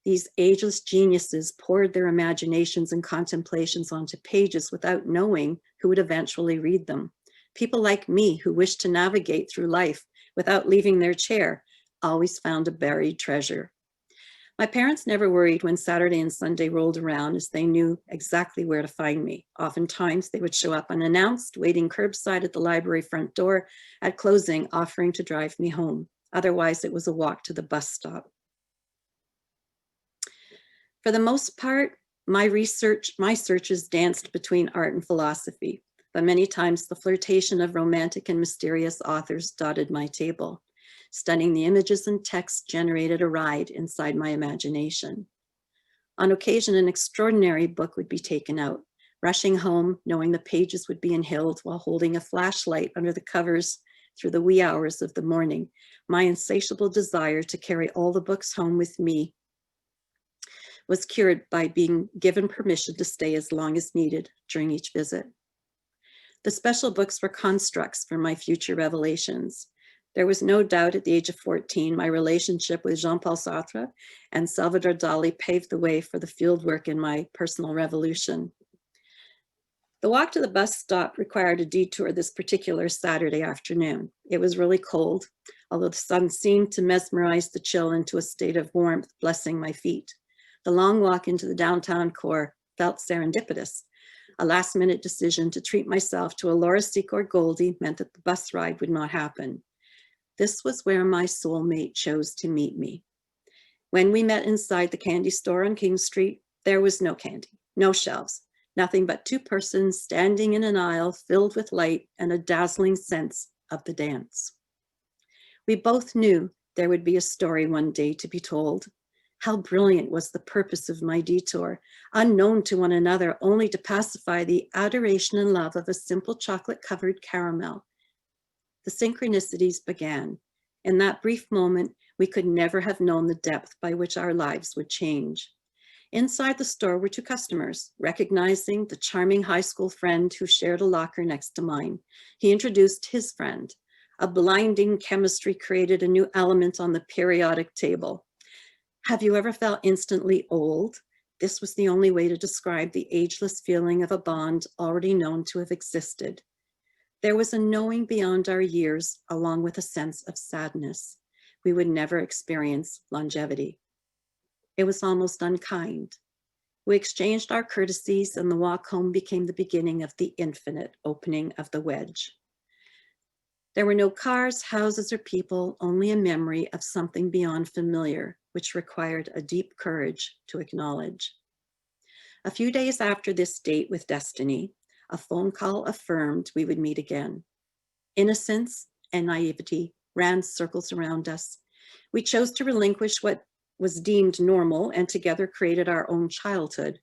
[SPEAKER 2] These ageless geniuses poured their imaginations and contemplations onto pages without knowing who would eventually read them. People like me who wished to navigate through life without leaving their chair always found a buried treasure. My parents never worried when Saturday and Sunday rolled around, as they knew exactly where to find me. Oftentimes they would show up unannounced, waiting curbside at the library front door at closing, offering to drive me home. Otherwise, it was a walk to the bus stop. For the most part, my searches danced between art and philosophy, but many times the flirtation of romantic and mysterious authors dotted my table. Studying the images and text generated a ride inside my imagination. On occasion, an extraordinary book would be taken out, rushing home, knowing the pages would be inhaled while holding a flashlight under the covers through the wee hours of the morning. My insatiable desire to carry all the books home with me was cured by being given permission to stay as long as needed during each visit. The special books were constructs for my future revelations. There was no doubt at the age of 14, my relationship with Jean-Paul Sartre and Salvador Dali paved the way for the fieldwork in my personal revolution. The walk to the bus stop required a detour this particular Saturday afternoon. It was really cold, although the sun seemed to mesmerize the chill into a state of warmth, blessing my feet. The long walk into the downtown core felt serendipitous. A last-minute decision to treat myself to a Laura Secord Goldie meant that the bus ride would not happen. This was where my soulmate chose to meet me. When we met inside the candy store on King Street, there was no candy, no shelves, nothing but two persons standing in an aisle filled with light and a dazzling sense of the dance. We both knew there would be a story one day to be told. How brilliant was the purpose of my detour, unknown to one another, only to pacify the adoration and love of a simple chocolate-covered caramel. The synchronicities began. In that brief moment, we could never have known the depth by which our lives would change. Inside the store were two customers. Recognizing the charming high school friend who shared a locker next to mine, he introduced his friend. A blinding chemistry created a new element on the periodic table. Have you ever felt instantly old? This was the only way to describe the ageless feeling of a bond already known to have existed. There was a knowing beyond our years, along with a sense of sadness. We would never experience longevity. It was almost unkind. We exchanged our courtesies, and the walk home became the beginning of the infinite opening of the wedge. There were no cars, houses, or people, only a memory of something beyond familiar, which required a deep courage to acknowledge. A few days after this date with destiny, a phone call affirmed we would meet again. Innocence and naivety ran circles around us. We chose to relinquish what was deemed normal and together created our own childhood.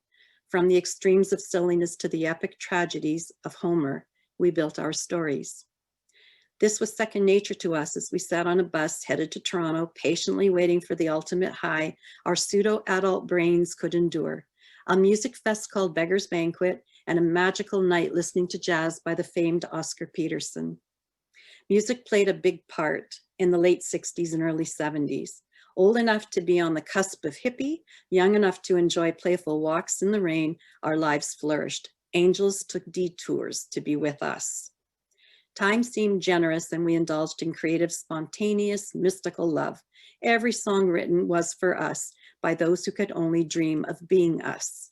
[SPEAKER 2] From the extremes of silliness to the epic tragedies of Homer, we built our stories. This was second nature to us as we sat on a bus headed to Toronto, patiently waiting for the ultimate high our pseudo-adult brains could endure. A music fest called Beggar's Banquet, and a magical night listening to jazz by the famed Oscar Peterson. Music played a big part in the late 60s and early 70s. Old enough to be on the cusp of hippie, young enough to enjoy playful walks in the rain, our lives flourished. Angels took detours to be with us. Time seemed generous, and we indulged in creative, spontaneous, mystical love. Every song written was for us by those who could only dream of being us.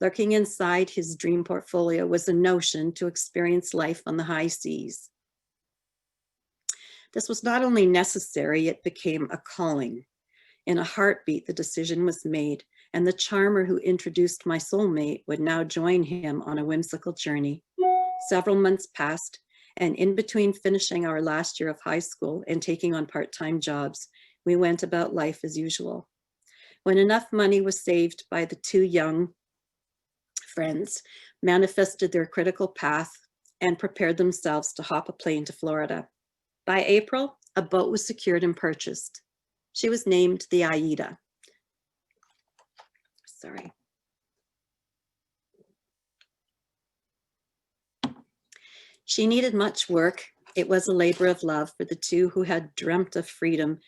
[SPEAKER 2] Lurking inside his dream portfolio was a notion to experience life on the high seas. This was not only necessary, it became a calling. In a heartbeat, the decision was made, and the charmer who introduced my soulmate would now join him on a whimsical journey. Several months passed, and in between finishing our last year of high school and taking on part-time jobs, we went about life as usual. When enough money was saved by the two young friends, manifested their critical path and prepared themselves to hop a plane to Florida. By April, a boat was secured and purchased. She was named the Aida. Sorry. She needed much work. It was a labor of love for the two who had dreamt of freedom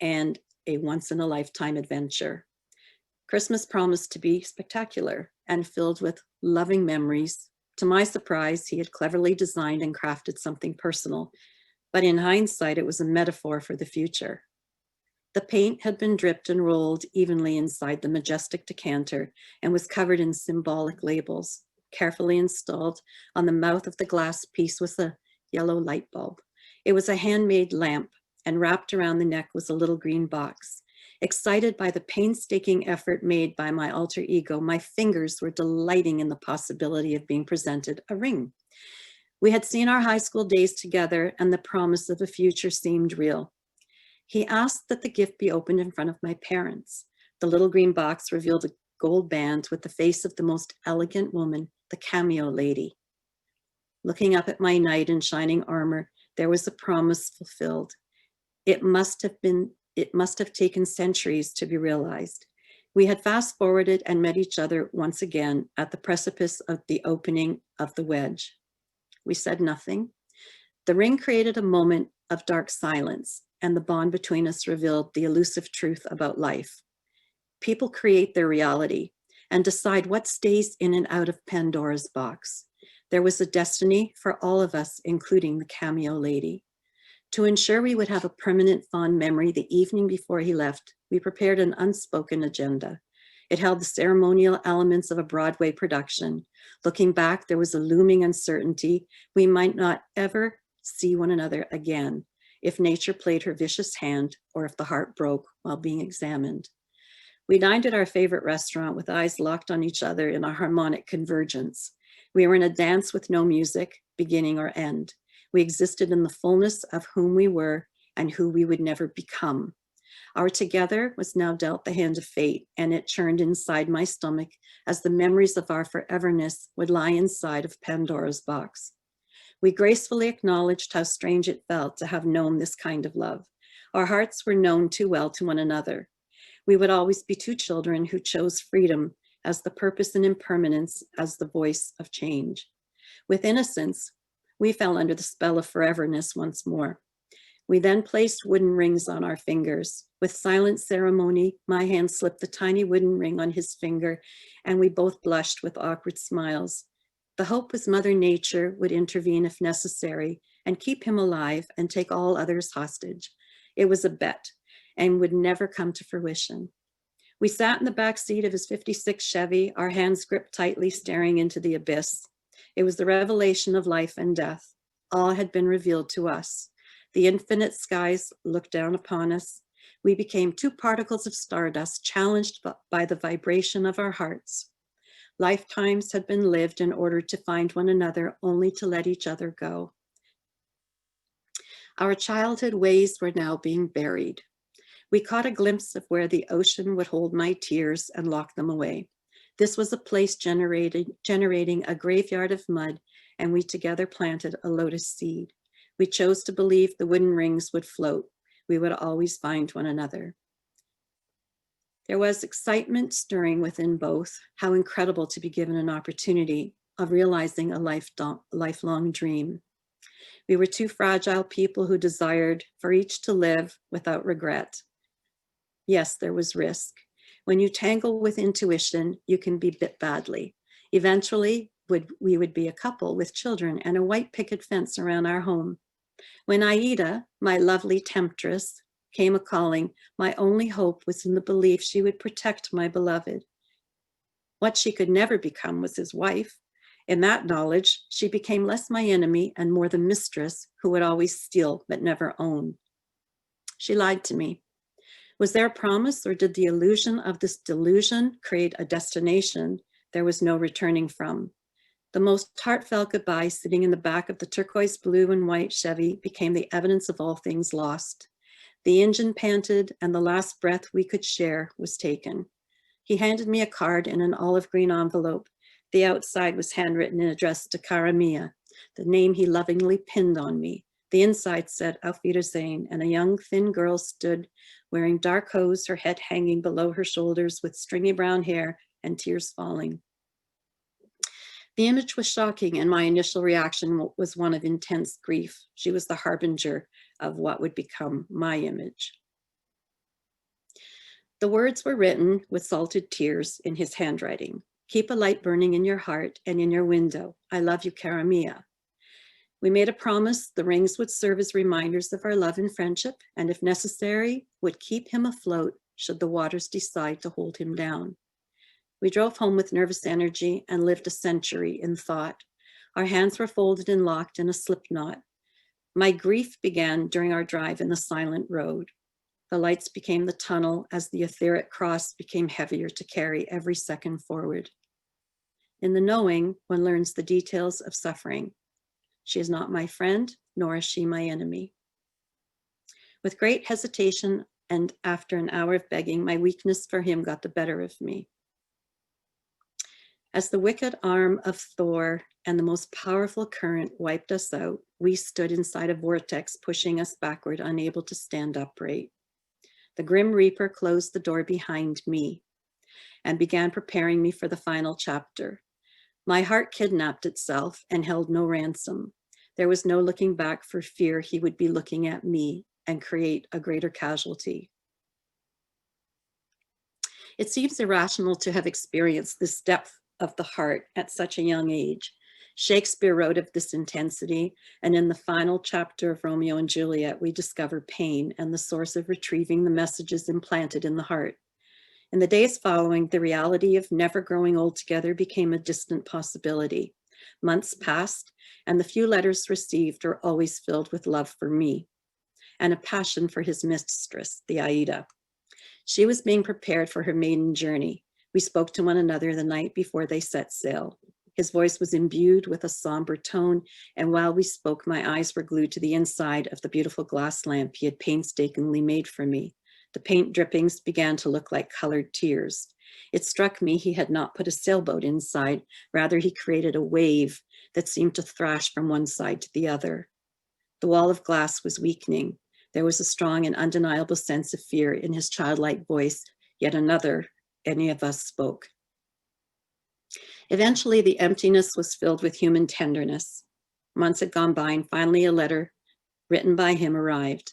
[SPEAKER 2] and a once-in-a-lifetime adventure. Christmas promised to be spectacular and filled with loving memories. To my surprise, he had cleverly designed and crafted something personal, but in hindsight, it was a metaphor for the future. The paint had been dripped and rolled evenly inside the majestic decanter and was covered in symbolic labels. Carefully installed on the mouth of the glass piece was a yellow light bulb. It was a handmade lamp, and wrapped around the neck was a little green box. Excited by the painstaking effort made by my alter ego, my fingers were delighting in the possibility of being presented a ring. We had seen our high school days together, and the promise of a future seemed real. He asked that the gift be opened in front of my parents. The little green box revealed a gold band with the face of the most elegant woman, the cameo lady. Looking up at my knight in shining armor, there was a promise fulfilled. It must have taken centuries to be realized. We had fast forwarded and met each other once again at the precipice of the opening of the wedge. We said nothing. The ring created a moment of dark silence, and the bond between us revealed the elusive truth about life. People create their reality and decide what stays in and out of Pandora's box. There was a destiny for all of us, including the cameo lady. To ensure we would have a permanent fond memory the evening before he left, we prepared an unspoken agenda. It held the ceremonial elements of a Broadway production. Looking back, there was a looming uncertainty. We might not ever see one another again, if nature played her vicious hand or if the heart broke while being examined. We dined at our favorite restaurant with eyes locked on each other in a harmonic convergence. We were in a dance with no music, beginning or end. We existed in the fullness of whom we were and who we would never become. Our together was now dealt the hand of fate, and it churned inside my stomach as the memories of our foreverness would lie inside of Pandora's box. We gracefully acknowledged how strange it felt to have known this kind of love. Our hearts were known too well to one another. We would always be two children who chose freedom as the purpose and impermanence as the voice of change. With innocence, we fell under the spell of foreverness once more. We then placed wooden rings on our fingers. With silent ceremony, my hand slipped the tiny wooden ring on his finger, and we both blushed with awkward smiles. The hope was Mother Nature would intervene if necessary and keep him alive and take all others hostage. It was a bet and would never come to fruition. We sat in the back seat of his '56 Chevy, our hands gripped tightly, staring into the abyss. It was the revelation of life and death. All had been revealed to us. The infinite skies looked down upon us. We became two particles of stardust, challenged by the vibration of our hearts. Lifetimes had been lived in order to find one another, only to let each other go. Our childhood ways were now being buried. We caught a glimpse of where the ocean would hold my tears and lock them away. This was a place generating a graveyard of mud, and we together planted a lotus seed. We chose to believe the wooden rings would float. We would always find one another. There was excitement stirring within both. How incredible to be given an opportunity of realizing a lifelong dream. We were two fragile people who desired for each to live without regret. Yes, there was risk. When you tangle with intuition, you can be bit badly. Eventually, we would be a couple with children and a white picket fence around our home. When Aida, my lovely temptress, came a-calling, my only hope was in the belief she would protect my beloved. What she could never become was his wife. In that knowledge, she became less my enemy and more the mistress who would always steal but never own. She lied to me. Was there a promise, or did the illusion of this delusion create a destination there was no returning from? The most heartfelt goodbye, sitting in the back of the turquoise blue and white Chevy, became the evidence of all things lost. The engine panted, and the last breath we could share was taken. He handed me a card in an olive green envelope. The outside was handwritten and addressed to Cara Mia, the name he lovingly pinned on me. The inside said Auf Wiedersehen, and a young thin girl stood wearing dark hose, her head hanging below her shoulders with stringy brown hair and tears falling. The image was shocking, and my initial reaction was one of intense grief. She was the harbinger of what would become my image. The words were written with salted tears in his handwriting. Keep a light burning in your heart and in your window. I love you, cara mia. We made a promise the rings would serve as reminders of our love and friendship, and if necessary, would keep him afloat should the waters decide to hold him down. We drove home with nervous energy and lived a century in thought. Our hands were folded and locked in a slip knot. My grief began during our drive in the silent road. The lights became the tunnel as the etheric cross became heavier to carry every second forward. In the knowing, one learns the details of suffering. She is not my friend, nor is she my enemy. With great hesitation and after an hour of begging, my weakness for him got the better of me. As the wicked arm of Thor and the most powerful current wiped us out, we stood inside a vortex, pushing us backward, unable to stand upright. The Grim Reaper closed the door behind me and began preparing me for the final chapter. My heart kidnapped itself and held no ransom. There was no looking back for fear he would be looking at me and create a greater casualty. It seems irrational to have experienced this depth of the heart at such a young age. Shakespeare wrote of this intensity, and in the final chapter of Romeo and Juliet, we discover pain and the source of retrieving the messages implanted in the heart. In the days following, the reality of never growing old together became a distant possibility. Months passed, and the few letters received were always filled with love for me and a passion for his mistress, the Aida. She was being prepared for her maiden journey. We spoke to one another the night before they set sail. His voice was imbued with a somber tone, and while we spoke, my eyes were glued to the inside of the beautiful glass lamp he had painstakingly made for me. The paint drippings began to look like colored tears. It struck me he had not put a sailboat inside. Rather, he created a wave that seemed to thrash from one side to the other. The wall of glass was weakening. There was a strong and undeniable sense of fear in his childlike voice, yet another any of us spoke. Eventually, the emptiness was filled with human tenderness. Months had gone by, and finally a letter written by him arrived,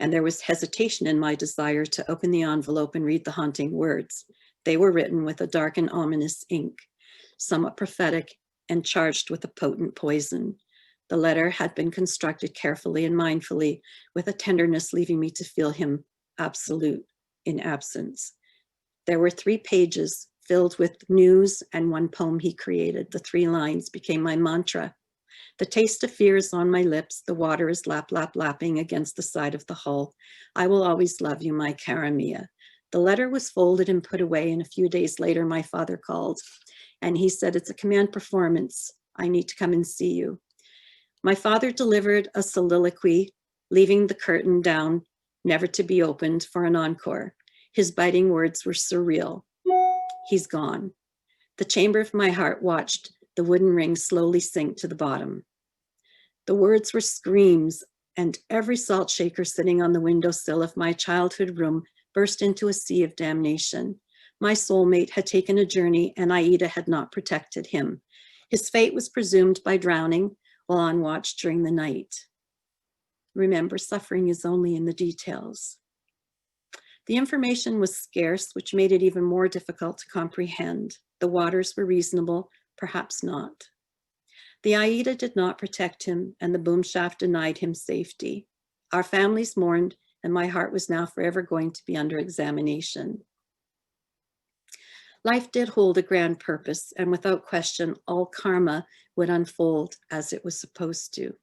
[SPEAKER 2] and there was hesitation in my desire to open the envelope and read the haunting words. They were written with a dark and ominous ink, somewhat prophetic and charged with a potent poison. The letter had been constructed carefully and mindfully, with a tenderness leaving me to feel him absolute in absence. There were 3 pages filled with news and one poem he created. The 3 lines became my mantra. The taste of fear is on my lips. The water is lap, lap, lapping against the side of the hull. I will always love you, my cara mia. The letter was folded and put away, and a few days later, my father called, and he said, it's a command performance. I need to come and see you. My father delivered a soliloquy, leaving the curtain down, never to be opened, for an encore. His biting words were surreal. He's gone. The chamber of my heart watched the wooden ring slowly sink to the bottom. The words were screams, and every salt shaker sitting on the windowsill of my childhood room burst into a sea of damnation. My soulmate had taken a journey, and Aida had not protected him. His fate was presumed by drowning while on watch during the night. Remember, suffering is only in the details. The information was scarce, which made it even more difficult to comprehend. The waters were reasonable, perhaps not. The Aida did not protect him, and the boom shaft denied him safety. Our families mourned, and my heart was now forever going to be under examination. Life did hold a grand purpose, and without question, all karma would unfold as it was supposed to.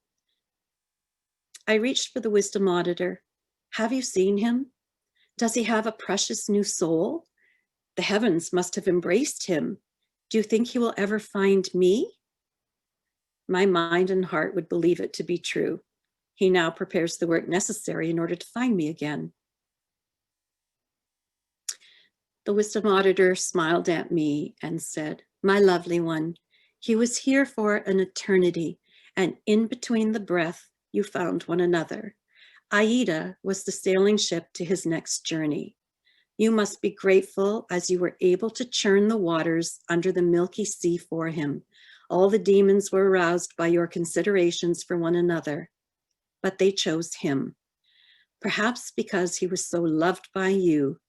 [SPEAKER 2] I reached for the wisdom auditor. Have you seen him? Does he have a precious new soul? The heavens must have embraced him. Do you think he will ever find me? My mind and heart would believe it to be true. He now prepares the work necessary in order to find me again. The wisdom auditor smiled at me and said, my lovely one, he was here for an eternity, and in between the breath, you found one another. Aida was the sailing ship to his next journey. You must be grateful as you were able to churn the waters under the milky sea for him. All the demons were aroused by your considerations for one another, but they chose him. Perhaps because he was so loved by you,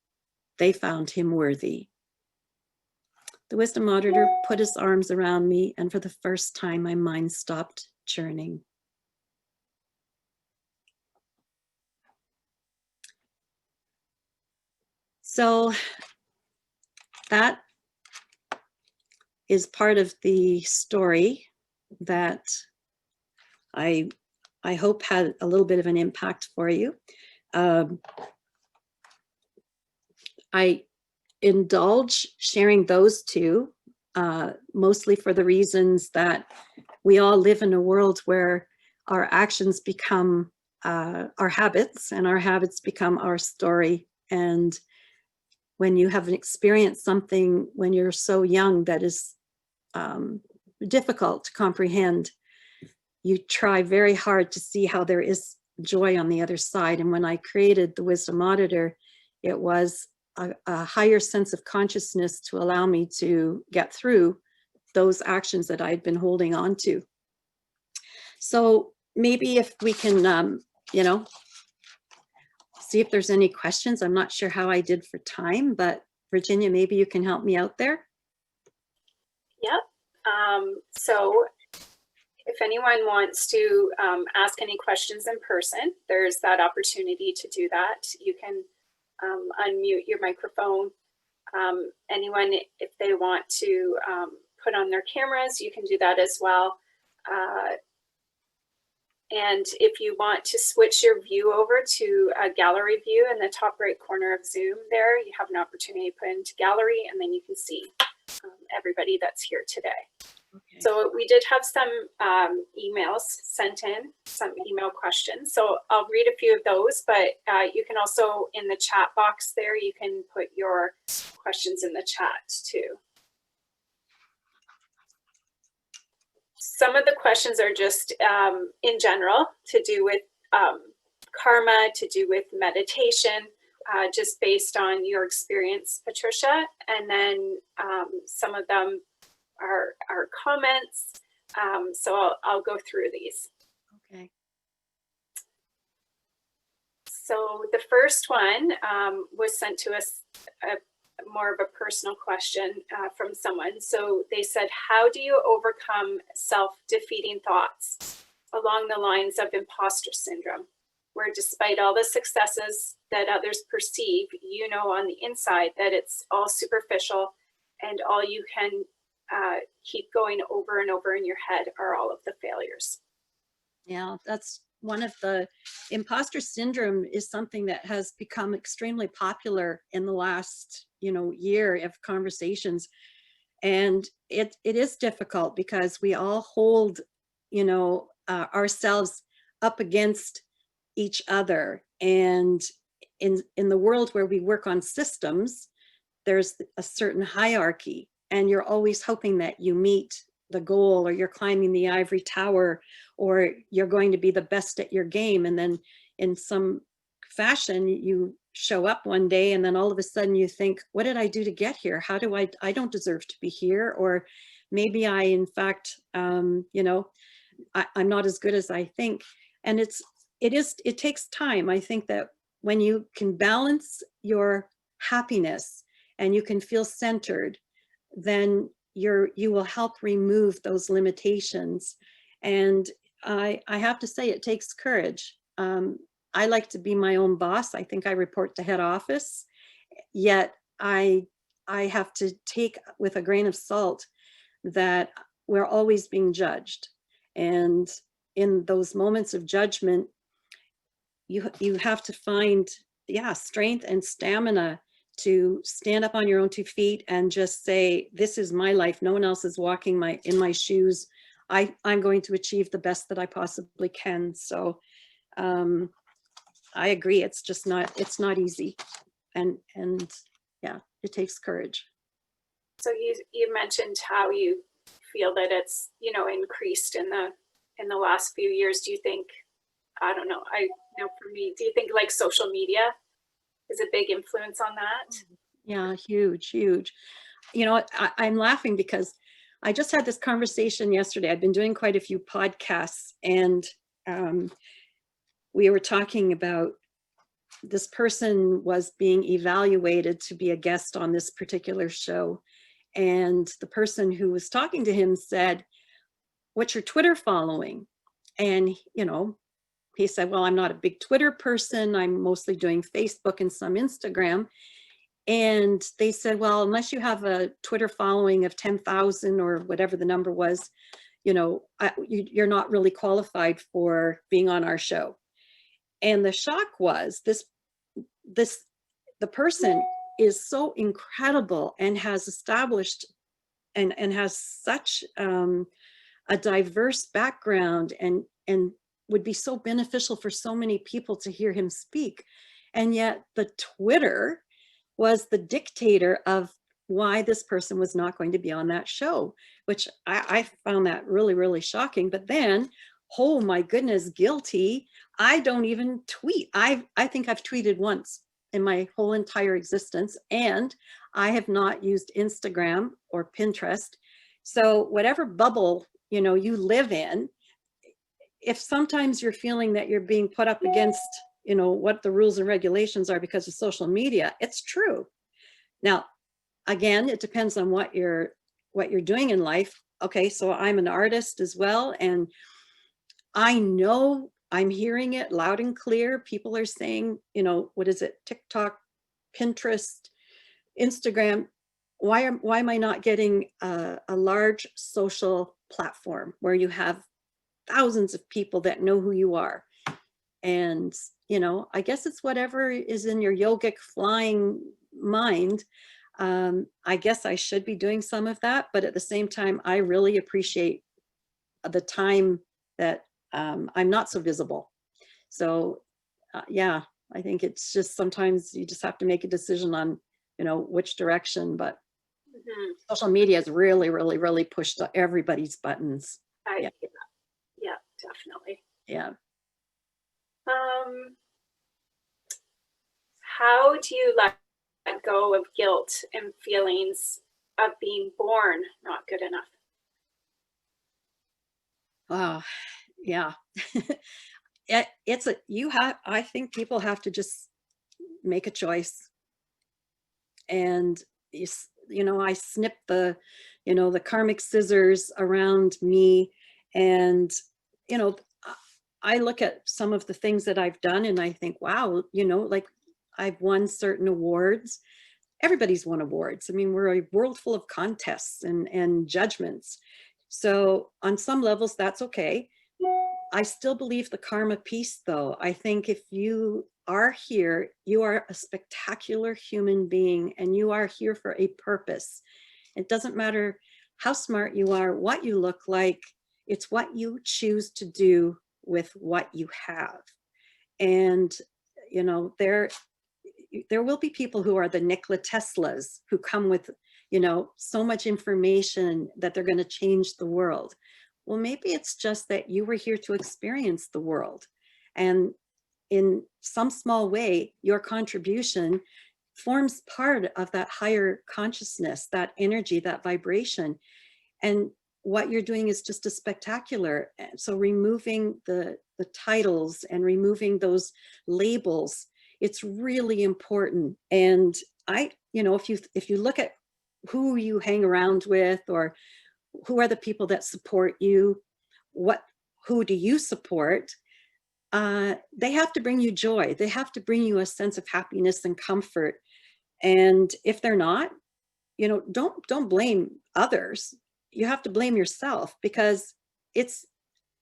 [SPEAKER 2] they found him worthy. The wisdom auditor put his arms around me, and for the first time, my mind stopped churning. So that is part of the story that I hope had a little bit of an impact for you. I indulge sharing those two, mostly for the reasons that we all live in a world where our actions become our habits, and our habits become our story. And when you have experienced something when you're so young that is difficult to comprehend, you try very hard to see how there is joy on the other side. And when I created the Wisdom Auditor, it was a higher sense of consciousness to allow me to get through those actions that I'd been holding on to. So maybe if we can, see if there's any questions. I'm not sure how I did for time, but Virginia, maybe you can help me out there.
[SPEAKER 3] Yep. So if anyone wants to ask any questions in person, there's that opportunity to do that. You can unmute your microphone. Anyone, if they want to put on their cameras, you can do that as well. And if you want to switch your view over to a gallery view in the top right corner of Zoom there, you have an opportunity to put into gallery, and then you can see everybody that's here today. Okay. So we did have some emails sent in, some email questions. So I'll read a few of those, but you can also, in the chat box there, you can put your questions in the chat too. Some of the questions are just in general to do with karma, to do with meditation, just based on your experience, Patricia. And then some of them are comments. So I'll go through these.
[SPEAKER 2] Okay.
[SPEAKER 3] So the first one was sent to us, more of a personal question from someone. So they said, how do you overcome self-defeating thoughts along the lines of imposter syndrome, where despite all the successes that others perceive, you know on the inside that it's all superficial, and all you can keep going over and over in your head are all of the failures?
[SPEAKER 2] Yeah, that's one of the, imposter syndrome is something that has become extremely popular in the last, year of conversations. And it is difficult because we all hold, ourselves up against each other. And in the world where we work on systems, there's a certain hierarchy, and you're always hoping that you meet the goal, or you're climbing the ivory tower, or you're going to be the best at your game. And then in some fashion, you show up one day and then all of a sudden you think, what did I do to get here? How do I don't deserve to be here. Or maybe I, in fact, I'm not as good as I think. And it takes time. I think that when you can balance your happiness and you can feel centered, then you will help remove those limitations. And I have to say, it takes courage. I like to be my own boss. I think I report to head office, yet I have to take with a grain of salt that we're always being judged. And in those moments of judgment, you have to find, strength and stamina to stand up on your own 2 feet and just say, this is my life. No one else is walking in my shoes. I'm going to achieve the best that I possibly can. So I agree. It's not easy. And yeah, it takes courage.
[SPEAKER 3] So you mentioned how you feel that it's, increased in the last few years. Do you think I don't know. I know for me, do you think like social media is a big influence on that?
[SPEAKER 2] Yeah, huge, huge. You know, I'm laughing because I just had this conversation yesterday. I've been doing quite a few podcasts, and we were talking about this person was being evaluated to be a guest on this particular show. And the person who was talking to him said, "What's your Twitter following?" And, you know, he said, "Well, I'm not a big Twitter person. I'm mostly doing Facebook and some Instagram." And they said, "Well, unless you have a Twitter following of 10,000 or whatever the number was, you know, you're not really qualified for being on our show." And the shock was the person is so incredible and has established and has such a diverse background and would be so beneficial for so many people to hear him speak. And yet the Twitter was the dictator of why this person was not going to be on that show, which I found that really, really shocking. But then, oh my goodness, guilty. I don't even tweet. I think I've tweeted once in my whole entire existence, and I have not used Instagram or Pinterest. So whatever bubble, you know, you live in, if sometimes you're feeling that you're being put up against, you know, what the rules and regulations are because of social media, it's true. Now, again, it depends on what you're doing in life. Okay, so I'm an artist as well, and I know I'm hearing it loud and clear. People are saying, you know, what is it? TikTok, Pinterest, Instagram. Why am I not getting a large social platform where you have thousands of people that know who you are? And, you know, I guess it's whatever is in your yogic flying mind. I guess I should be doing some of that, but at the same time, I really appreciate the time that I'm not so visible. So yeah, I think it's just sometimes you just have to make a decision on, you know, which direction, but social media has really, really, really pushed everybody's buttons.
[SPEAKER 3] Yeah, definitely.
[SPEAKER 2] Yeah.
[SPEAKER 3] How do you let go of guilt and feelings of being born not good enough?
[SPEAKER 2] Wow. Yeah. I think people have to just make a choice. And you know, I snip the, you know, the karmic scissors around me, and, you know, I look at some of the things that I've done and I think, wow, you know, like I've won certain awards. Everybody's won awards. I mean, we're a world full of contests and judgments. So on some levels, that's okay. I still believe the karma piece, though. I think if you are here, you are a spectacular human being, and you are here for a purpose. It doesn't matter how smart you are, what you look like. It's what you choose to do with what you have. And, you know, there will be people who are the Nikola Teslas who come with, you know, so much information that they're going to change the world. Well, maybe it's just that you were here to experience the world. And in some small way, your contribution forms part of that higher consciousness, that energy, that vibration. And what you're doing is just a spectacular. So removing the titles and removing those labels, it's really important. And you know, if you look at who you hang around with, or who are the people that support you, who do you support? They have to bring you joy. They have to bring you a sense of happiness and comfort. And if they're not, you know, don't blame others. You have to blame yourself, because it's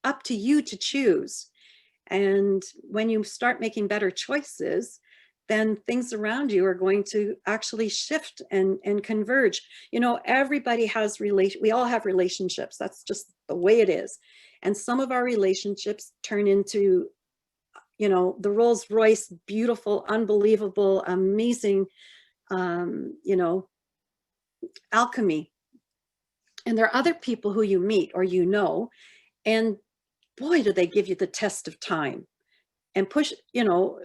[SPEAKER 2] up to you to choose. And when you start making better choices, then things around you are going to actually shift and converge. You know, everybody has we all have relationships. That's just the way it is. And some of our relationships turn into, you know, the Rolls Royce, beautiful, unbelievable, amazing, you know, alchemy. And there are other people who you meet or you know, and boy, do they give you the test of time. and push, you know,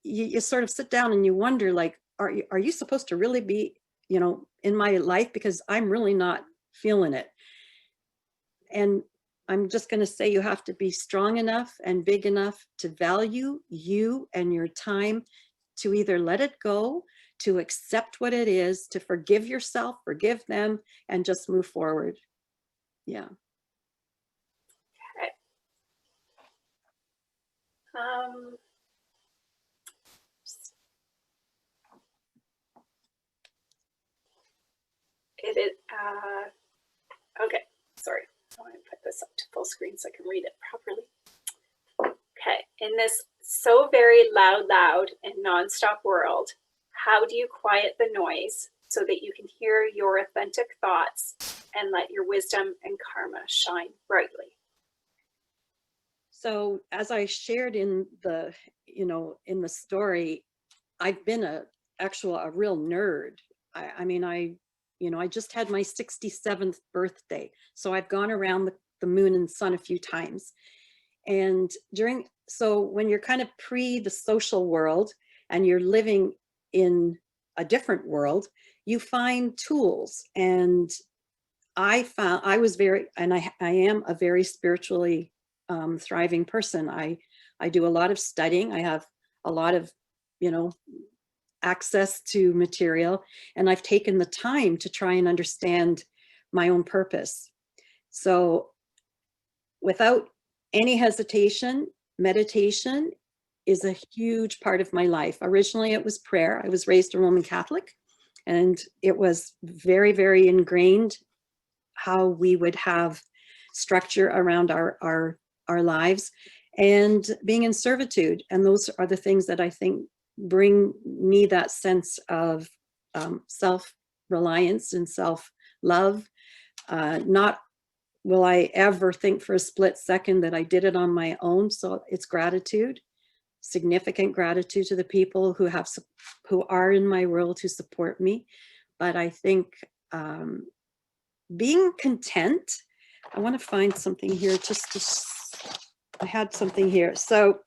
[SPEAKER 2] you sort of sit down and you wonder, like, are you supposed to really be, you know, in my life? Because I'm really not feeling it. And I'm just going to say you have to be strong enough and big enough to value you and your time, to either let it go, to accept what it is, to forgive yourself, forgive them, and just move forward. Yeah.
[SPEAKER 3] Okay. It is, okay, sorry. I want to put this up to full screen so I can read it properly. Okay, in this so very loud and nonstop world, how do you quiet the noise so that you can hear your authentic thoughts and let your wisdom and karma shine brightly?
[SPEAKER 2] So as I shared in the, you know, in the story, I've been a real nerd. I mean, you know, I just had my 67th birthday. So I've gone around the moon and sun a few times. And so when you're kind of pre the social world and you're living in a different world, you find tools. And I am a very spiritually thriving person. I do a lot of studying. I have a lot of, you know, access to material, and I've taken the time to try and understand my own purpose. So without any hesitation, meditation is a huge part of my life. Originally, it was prayer. I was raised a Roman Catholic, and it was very, very ingrained how we would have structure around our lives, and being in servitude. And those are the things that I think bring me that sense of self-reliance and self-love. Not will I ever think for a split second that I did it on my own. So it's gratitude, significant gratitude to the people who are in my world to support me. But I think being content, I want to find something here I had something here. So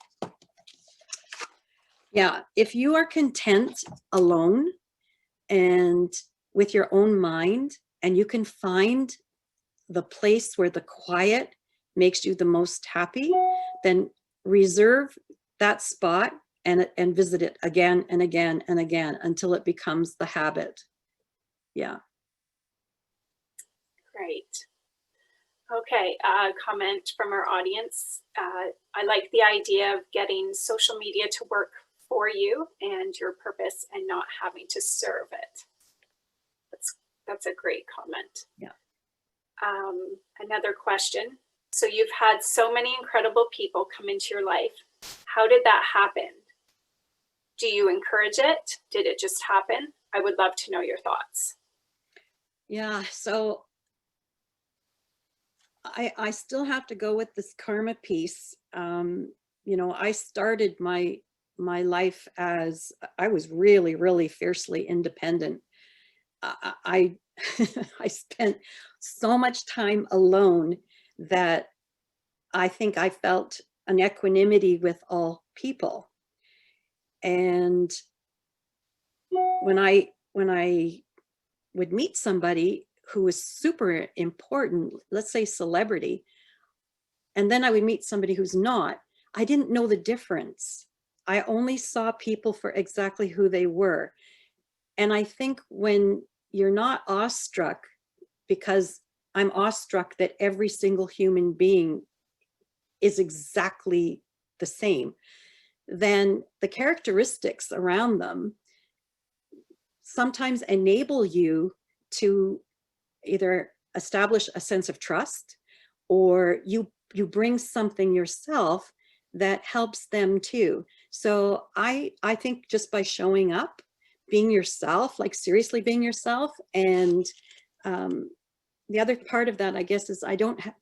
[SPEAKER 2] yeah, if you are content alone and with your own mind, and you can find the place where the quiet makes you the most happy, then reserve that spot and visit it again and again and again until it becomes the habit. Yeah.
[SPEAKER 3] Great. Okay, comment from our audience. I like the idea of getting social media to work for you and your purpose and not having to serve it. That's a great comment.
[SPEAKER 2] Yeah.
[SPEAKER 3] Another question. So you've had so many incredible people come into your life. How did that happen? Do you encourage it? Did it just happen? I would love to know your thoughts.
[SPEAKER 2] Yeah, so I still have to go with this karma piece. You know, I started my life as I was really, really fiercely independent. I I spent so much time alone that I think I felt an equanimity with all people. And when I would meet somebody who was super important, let's say celebrity, and then I would meet somebody who's not, I didn't know the difference. I only saw people for exactly who they were. And I think when you're not awestruck, because I'm awestruck that every single human being is exactly the same, then the characteristics around them sometimes enable you to either establish a sense of trust, or you bring something yourself that helps them too. So I think just by showing up, being yourself, like seriously being yourself, and the other part of that, I guess, is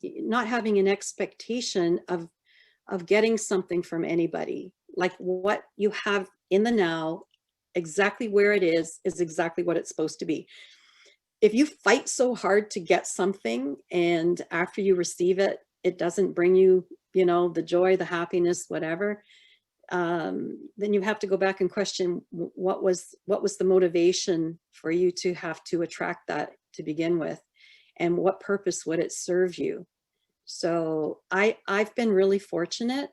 [SPEAKER 2] not having an expectation of getting something from anybody. Like what you have in the now, exactly where it is exactly what it's supposed to be. If you fight so hard to get something and after you receive it, it doesn't bring you, you know, the joy, the happiness, whatever, then you have to go back and question what was the motivation for you to have to attract that to begin with, and what purpose would it serve you? So I've been really fortunate.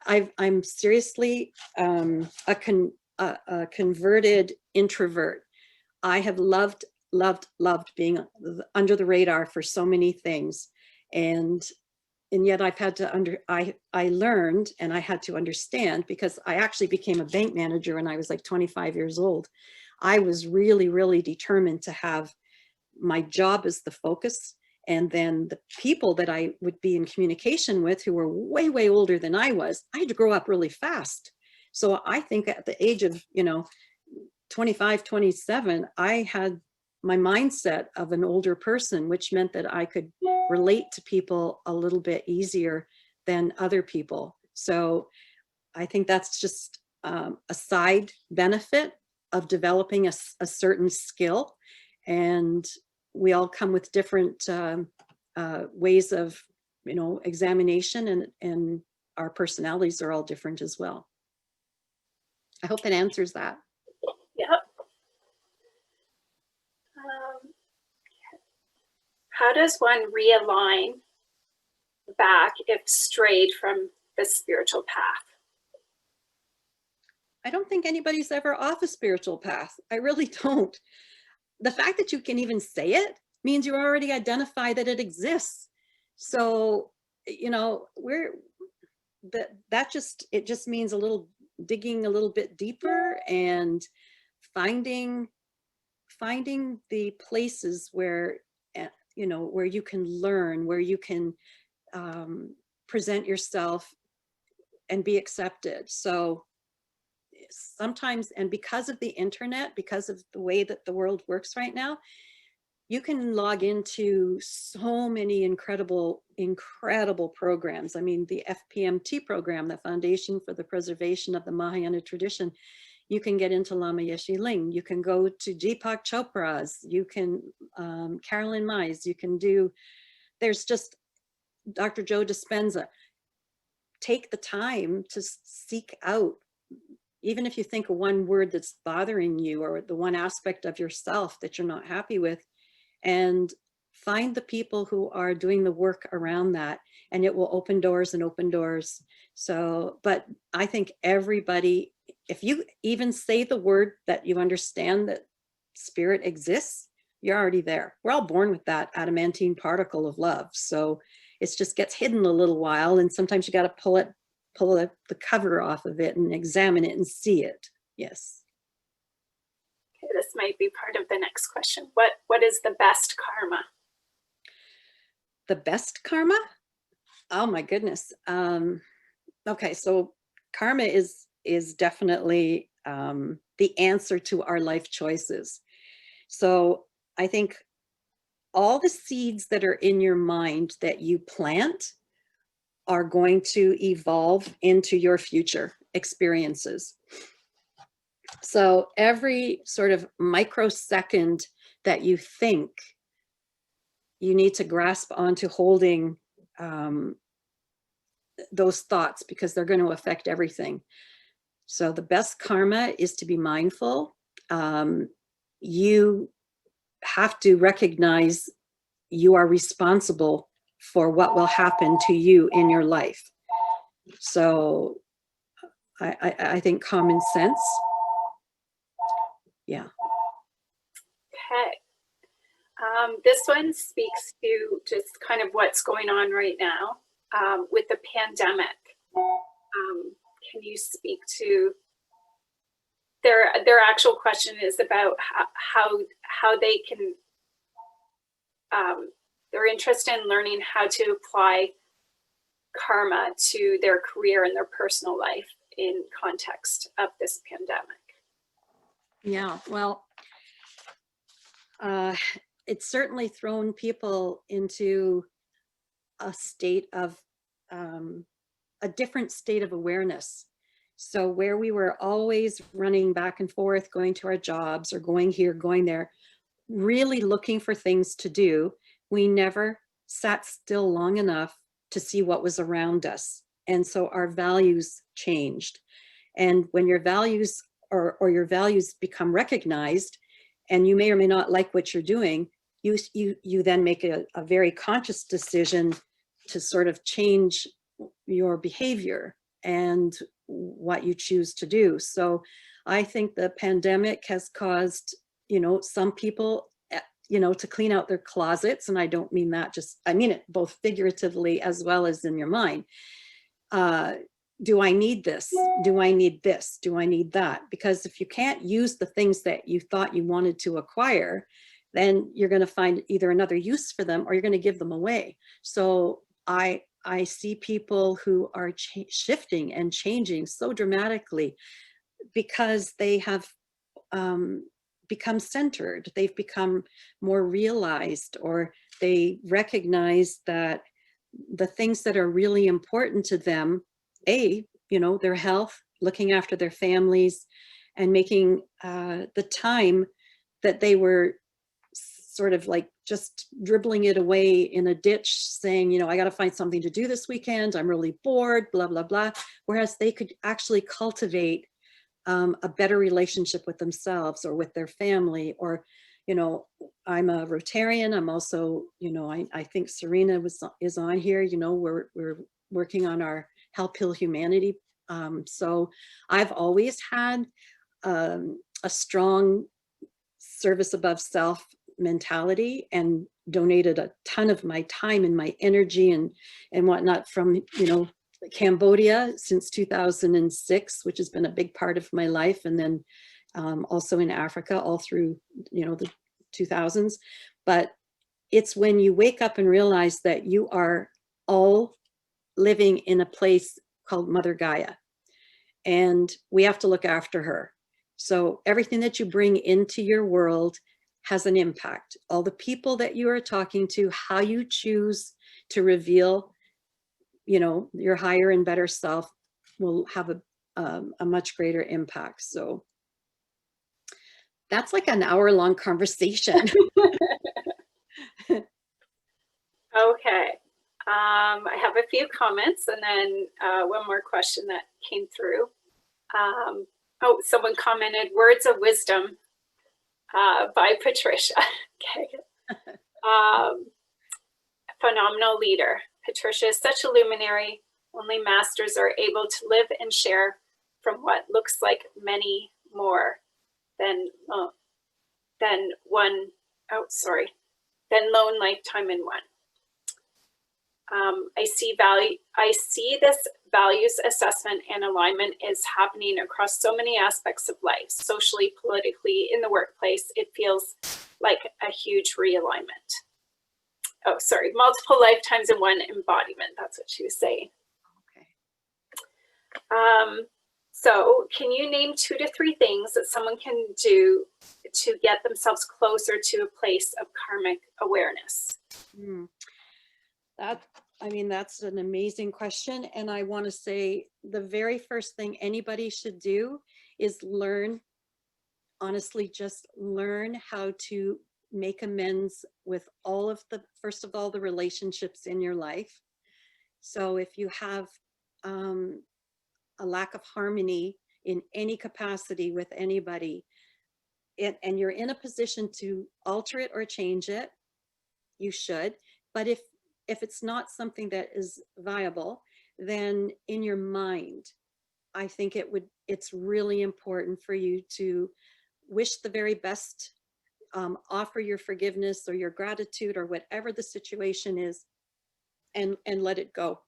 [SPEAKER 2] I'm seriously a converted introvert. I have loved being under the radar for so many things, and yet I've had to I learned, and I had to understand, because I actually became a bank manager when I was like 25 years old. I was really, really determined to have my job as the focus, and then the people that I would be in communication with, who were way, way older than I was, I had to grow up really fast. So I think at the age of, 25, 27, I had my mindset of an older person, which meant that I could relate to people a little bit easier than other people. So I think that's just a side benefit of developing a certain skill. And we all come with different ways of, examination, and our personalities are all different as well. I hope it answers that.
[SPEAKER 3] Yep. How does one realign back if strayed from the spiritual path?
[SPEAKER 2] I don't think anybody's ever off a spiritual path. I really don't. The fact that you can even say it means you already identify that it exists. So, it just means digging a little bit deeper, and finding the places where, where you can learn, where you can present yourself and be accepted. So sometimes, and because of the internet, because of the way that the world works right now, you can log into so many incredible programs. I mean, the FPMT program, the Foundation for the Preservation of the Mahayana Tradition, you can get into Lama Yeshe Ling. You can go to Deepak Chopra's. You can, Carolyn Mize. You can do, there's just Dr. Joe Dispenza. Take the time to seek out, even if you think of one word that's bothering you, or the one aspect of yourself that you're not happy with, and find the people who are doing the work around that, and it will open doors and open doors. So, but I think everybody, if you even say the word that you understand that spirit exists, you're already there. We're all born with that adamantine particle of love. So it just gets hidden a little while, and sometimes you got to pull the cover off of it and examine it and see it. Yes.
[SPEAKER 3] Okay, this might be part of the next question. What is the best karma?
[SPEAKER 2] The best karma? Oh my goodness. Okay, so karma is definitely the answer to our life choices. So I think all the seeds that are in your mind that you plant are going to evolve into your future experiences. So every sort of microsecond that you think, you need to grasp onto holding those thoughts, because they're going to affect everything. So the best karma is to be mindful. You have to recognize you are responsible for what will happen to you in your life. So I think common sense. Yeah.
[SPEAKER 3] Okay. This one speaks to just kind of what's going on right now with the pandemic. Can you speak to their actual question is about how they can, they're interested in learning how to apply karma to their career and their personal life in context of this pandemic.
[SPEAKER 2] Yeah, well, it's certainly thrown people into a state of, a different state of awareness. So where we were always running back and forth, going to our jobs or going here, going there, really looking for things to do, we never sat still long enough to see what was around us. And so our values changed. And when your values or your values become recognized, and you may or may not like what you're doing, you then make a very conscious decision to sort of change your behavior and what you choose to do. So I think the pandemic has caused, some people, to clean out their closets. And I don't mean that I mean it both figuratively as well as in your mind. Do I need this? Do I need this? Do I need that? Because if you can't use the things that you thought you wanted to acquire, then you're going to find either another use for them or you're going to give them away. So I see people who are shifting and changing so dramatically because they have become centered. They've become more realized, or they recognize that the things that are really important to them, their health, looking after their families, and making the time that they were sort of like just dribbling it away in a ditch, saying, I got to find something to do this weekend. I'm really bored, blah, blah, blah. Whereas they could actually cultivate a better relationship with themselves or with their family. Or, I'm a Rotarian. I'm also, I think Serena is on here. We're working on our Help Heal Humanity. So I've always had a strong service above self mentality, and donated a ton of my time and my energy and whatnot from, Cambodia since 2006, which has been a big part of my life. And then also in Africa all through, the 2000s. But it's when you wake up and realize that you are all living in a place called Mother Gaia, and we have to look after her. So everything that you bring into your world has an impact. All the people that you are talking to, how you choose to reveal, your higher and better self, will have a much greater impact. So that's like an hour-long conversation.
[SPEAKER 3] Okay. I have a few comments and then one more question that came through. Someone commented, words of wisdom by Patricia. Okay. Phenomenal leader. Patricia is such a luminary. Only masters are able to live and share from what looks like many more than lone lifetime in one. I see this values assessment and alignment is happening across so many aspects of life, socially, politically, in the workplace. It feels like a huge realignment. Multiple lifetimes in one embodiment. That's what she was saying. Okay. So can you name 2 to 3 things that someone can do to get themselves closer to a place of karmic awareness?
[SPEAKER 2] That's an amazing question. And I want to say the very first thing anybody should do is just learn how to make amends with first of all, the relationships in your life. So if you have a lack of harmony in any capacity with anybody, and you're in a position to alter it or change it, you should. But if it's not something that is viable, then in your mind, I think it's really important for you to wish the very best, offer your forgiveness or your gratitude or whatever the situation is, and let it go.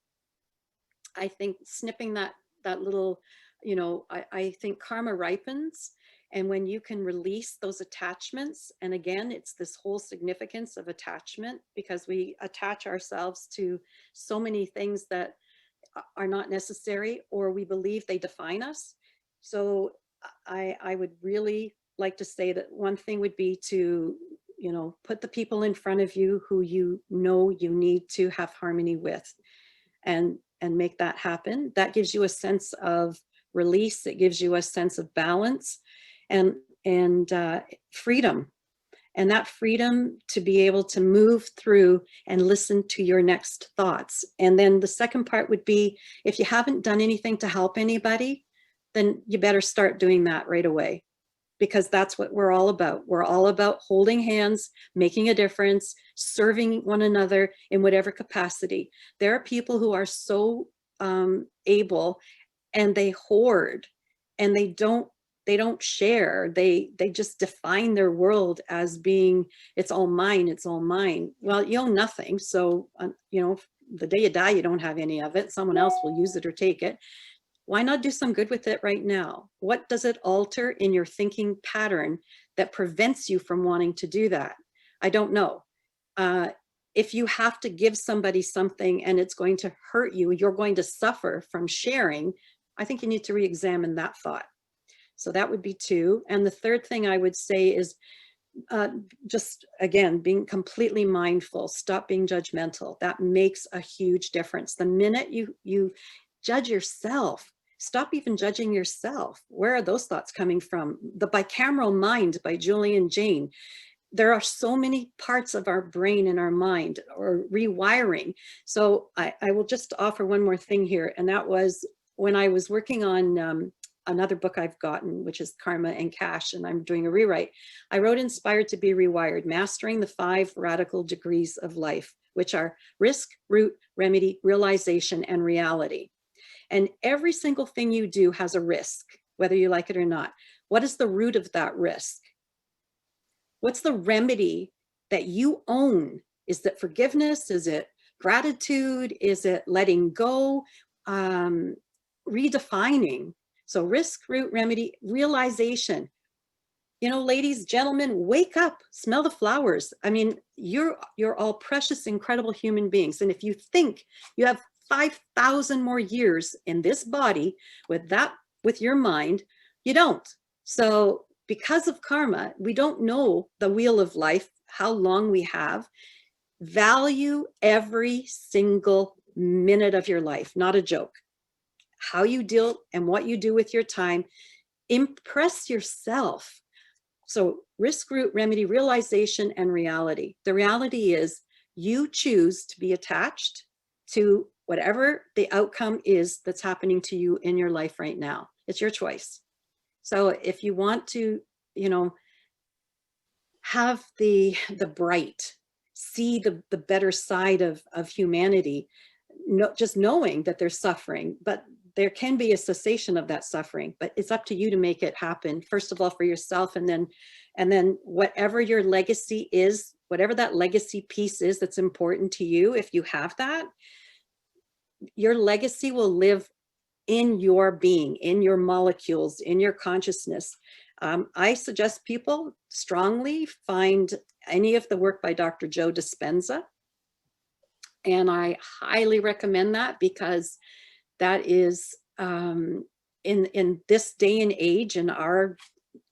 [SPEAKER 2] I think snipping that little, I think karma ripens. And when you can release those attachments, and again, it's this whole significance of attachment, because we attach ourselves to so many things that are not necessary, or we believe they define us. So I would really like to say that one thing would be to, put the people in front of you who you need to have harmony with, and make that happen. That gives you a sense of release. It gives you a sense of balance and freedom. And that freedom to be able to move through and listen to your next thoughts. And then the second part would be, if you haven't done anything to help anybody, then you better start doing that right away, because that's what we're all about. We're all about holding hands, making a difference, serving one another in whatever capacity. There are people who are so able, and they hoard, and they don't share. They just define their world as being, it's all mine, it's all mine. Well, you own nothing. So, you know, the day you die, you don't have any of it. Someone else will use it or take it. Why not do some good with it right now? What does it alter in your thinking pattern that prevents you from wanting to do that? I don't know. If you have to give somebody something and it's going to hurt you, you're going to suffer from sharing, I think you need to re-examine that thought. So that would be 2. And the third thing I would say is just, again, being completely mindful. Stop being judgmental. That makes a huge difference. The minute you judge yourself, stop even judging yourself. Where are those thoughts coming from? The Bicameral Mind by Julian Jayne. There are so many parts of our brain and our mind, or rewiring. So I will just offer one more thing here. And that was when I was working on another book I've gotten, which is Karma and Cash, and I'm doing a rewrite. I wrote Inspired to be Rewired, Mastering the 5 Radical Degrees of Life, which are risk, root, remedy, realization, and reality. And every single thing you do has a risk, whether you like it or not. What is the root of that risk? What's the remedy that you own? Is it forgiveness? Is it gratitude? Is it letting go? Redefining. So risk, root, remedy, realization. You know, ladies, gentlemen, wake up, smell the flowers. I mean, you're all precious, incredible human beings. And if you think you have 5,000 more years in this body with your mind, you don't. So because of karma, we don't know the wheel of life, how long we have. Value every single minute of your life, not a joke. How you deal and what you do with your time, impress yourself. So risk, root, remedy, realization, and reality. The reality is you choose to be attached to whatever the outcome is that's happening to you in your life right now. It's your choice. So if you want to, you know, have the bright, see the better side of humanity, just knowing that there's suffering, but there can be a cessation of that suffering, but it's up to you to make it happen. First of all, for yourself, and then whatever your legacy is, whatever that legacy piece is that's important to you, if you have that, your legacy will live in your being, in your molecules, in your consciousness. I suggest people strongly find any of the work by Dr. Joe Dispenza. And I highly recommend that, because that is in this day and age, in our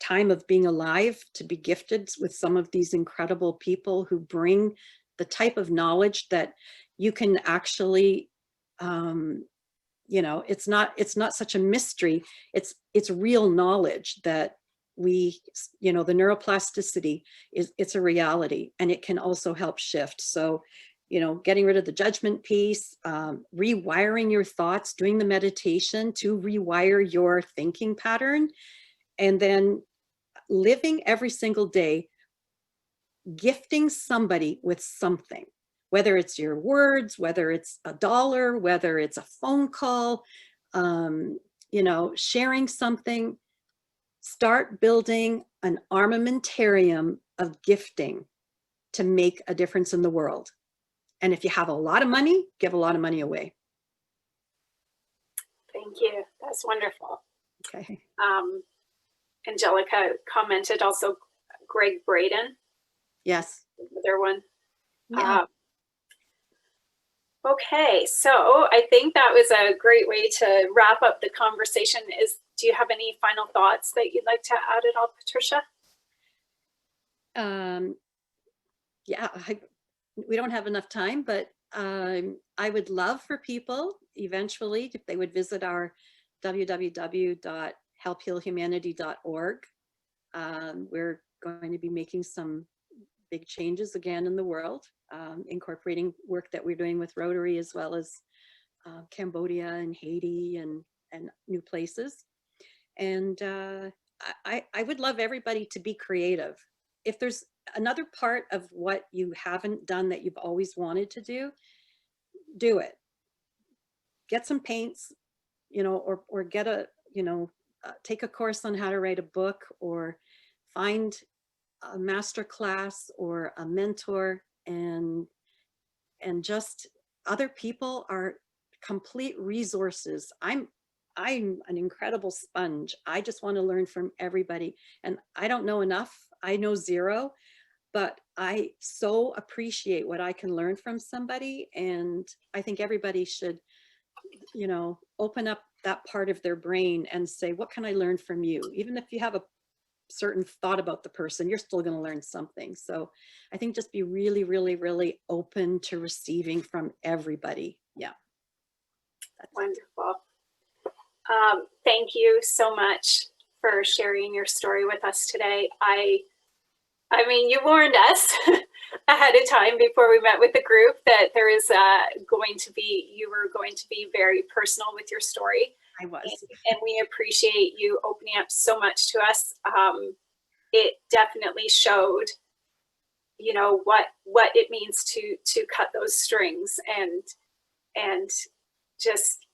[SPEAKER 2] time of being alive, to be gifted with some of these incredible people who bring the type of knowledge that you can actually, you know, it's not such a mystery. It's real knowledge that we, you know, the neuroplasticity it's a reality, and it can also help shift. So, you know, getting rid of the judgment piece, rewiring your thoughts, doing the meditation to rewire your thinking pattern, and then living every single day, gifting somebody with something, whether it's your words, whether it's $1, whether it's a phone call, you know, sharing something. Start building an armamentarium of gifting to make a difference in the world. And if you have a lot of money, give a lot of money away.
[SPEAKER 3] Thank you. That's wonderful.
[SPEAKER 2] Okay.
[SPEAKER 3] Angelica commented also, Greg Braden.
[SPEAKER 2] Yes.
[SPEAKER 3] Another one.
[SPEAKER 2] Yeah.
[SPEAKER 3] Okay, so I think that was a great way to wrap up the conversation. Do you have any final thoughts that you'd like to add at all, Patricia?
[SPEAKER 2] Yeah, we don't have enough time, but I would love for people eventually if they would visit our www.helphealhumanity.org. We're going to be making some big changes again in the world, incorporating work that we're doing with Rotary, as well as Cambodia and Haiti and new places. And I would love everybody to be creative. If there's another part of what you haven't done that you've always wanted to do it. Get some paints, you know, or get a, you know, take a course on how to write a book, or find a master class or a mentor, and just other people are complete resources. I'm an incredible sponge. I just want to learn from everybody, and I don't know enough. I know zero, but I so appreciate what I can learn from somebody. And I think everybody should, you know, open up that part of their brain and say, what can I learn from you? Even if you have a certain thought about the person, you're still going to learn something. So I think just be really, really, really open to receiving from everybody. Yeah.
[SPEAKER 3] Wonderful. Thank you so much for sharing your story with us today. I mean, you warned us ahead of time before we met with the group that there is you were going to be very personal with your story.
[SPEAKER 2] I was.
[SPEAKER 3] And we appreciate you opening up so much to us. It definitely showed, you know, what it means to cut those strings, and just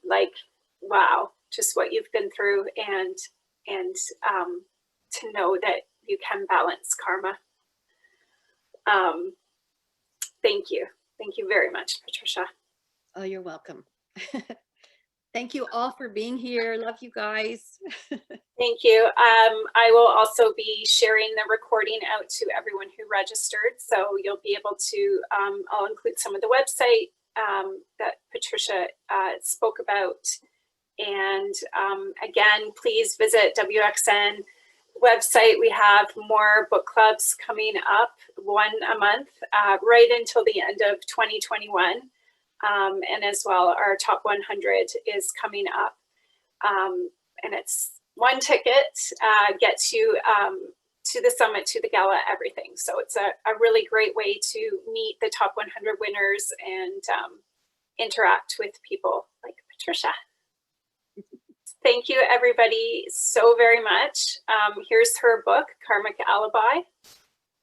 [SPEAKER 3] like, wow, just what you've been through, and to know that you can balance karma. Thank you very much, Patricia.
[SPEAKER 2] Oh, you're welcome. Thank you all for being here. Love you guys.
[SPEAKER 3] Thank you. I will also be sharing the recording out to everyone who registered, so you'll be able to, I'll include some of the website that Patricia spoke about. And again, please visit WXN website. We have more book clubs coming up, one a month, right until the end of 2021. And as well, our top 100 is coming up. And it's one ticket gets you to the summit, to the gala, everything. So it's a really great way to meet the top 100 winners and interact with people like Patricia. Thank you, everybody, so very much. Here's her book, Karmic Alibi.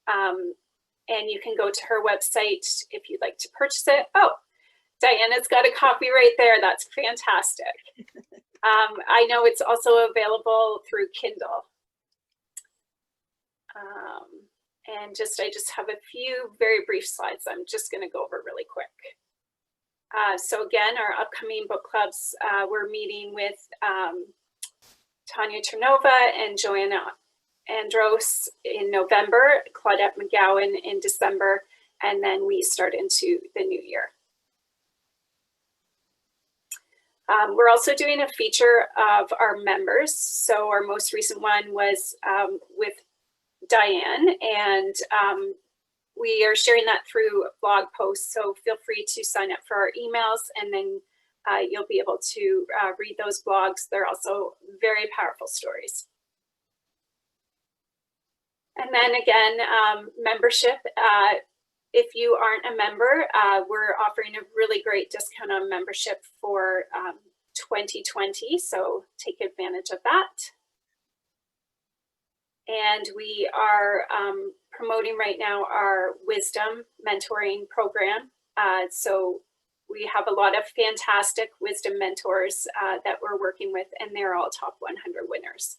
[SPEAKER 3] And you can go to her website if you'd like to purchase it. Oh, Diana's got a copy right there. That's fantastic. I know it's also available through Kindle. And I just have a few very brief slides I'm just going to go over really quick. So again, our upcoming book clubs, we're meeting with Tanya Ternova and Joanna Andros in November, Claudette McGowan in December, and then we start into the new year. We're also doing a feature of our members. So our most recent one was with Diane, and we are sharing that through blog posts. So feel free to sign up for our emails, and then you'll be able to read those blogs. They're also very powerful stories. And then again, membership. If you aren't a member, we're offering a really great discount on membership for 2020. So take advantage of that. And we are promoting right now our wisdom mentoring program. So we have a lot of fantastic wisdom mentors that we're working with, and they're all top 100 winners.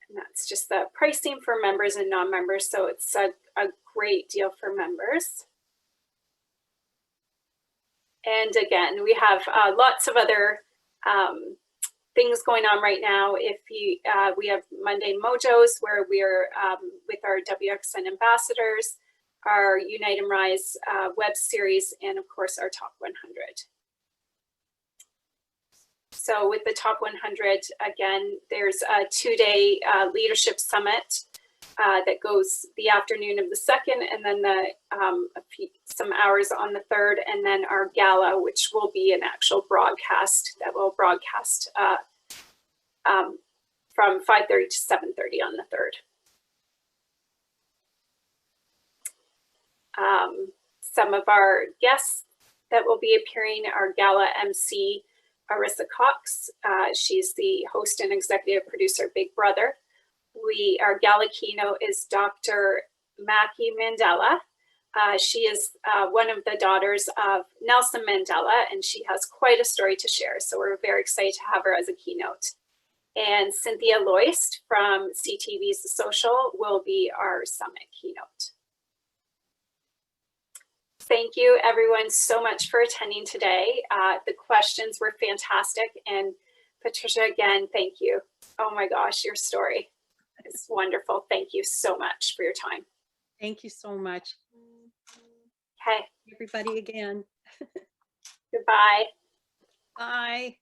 [SPEAKER 3] And that's just the pricing for members and non-members. So it's a great deal for members. And again, we have lots of other things going on right now. If you, we have Monday Mojos, where we're with our WXN ambassadors, our Unite and Rise web series, and of course our top 100. So with the top 100, again, there's a 2-day leadership summit that goes the afternoon of the 2nd, and then some hours on the 3rd, and then our gala, which will be an actual broadcast that will broadcast from 5:30 to 7:30 on the 3rd. Some of our guests that will be appearing, our gala MC Arissa Cox. She's the host and executive producer of Big Brother. Our gala keynote is Dr. Maki Mandela. She is one of the daughters of Nelson Mandela, and she has quite a story to share. So we're very excited to have her as a keynote. And Cynthia Loist from CTV's The Social will be our summit keynote. Thank you everyone so much for attending today. The questions were fantastic. And Patricia, again, thank you. Oh my gosh, your story is wonderful. Thank you so much for your time.
[SPEAKER 2] Thank you so much.
[SPEAKER 3] Okay.
[SPEAKER 2] Everybody again.
[SPEAKER 3] Goodbye.
[SPEAKER 2] Bye.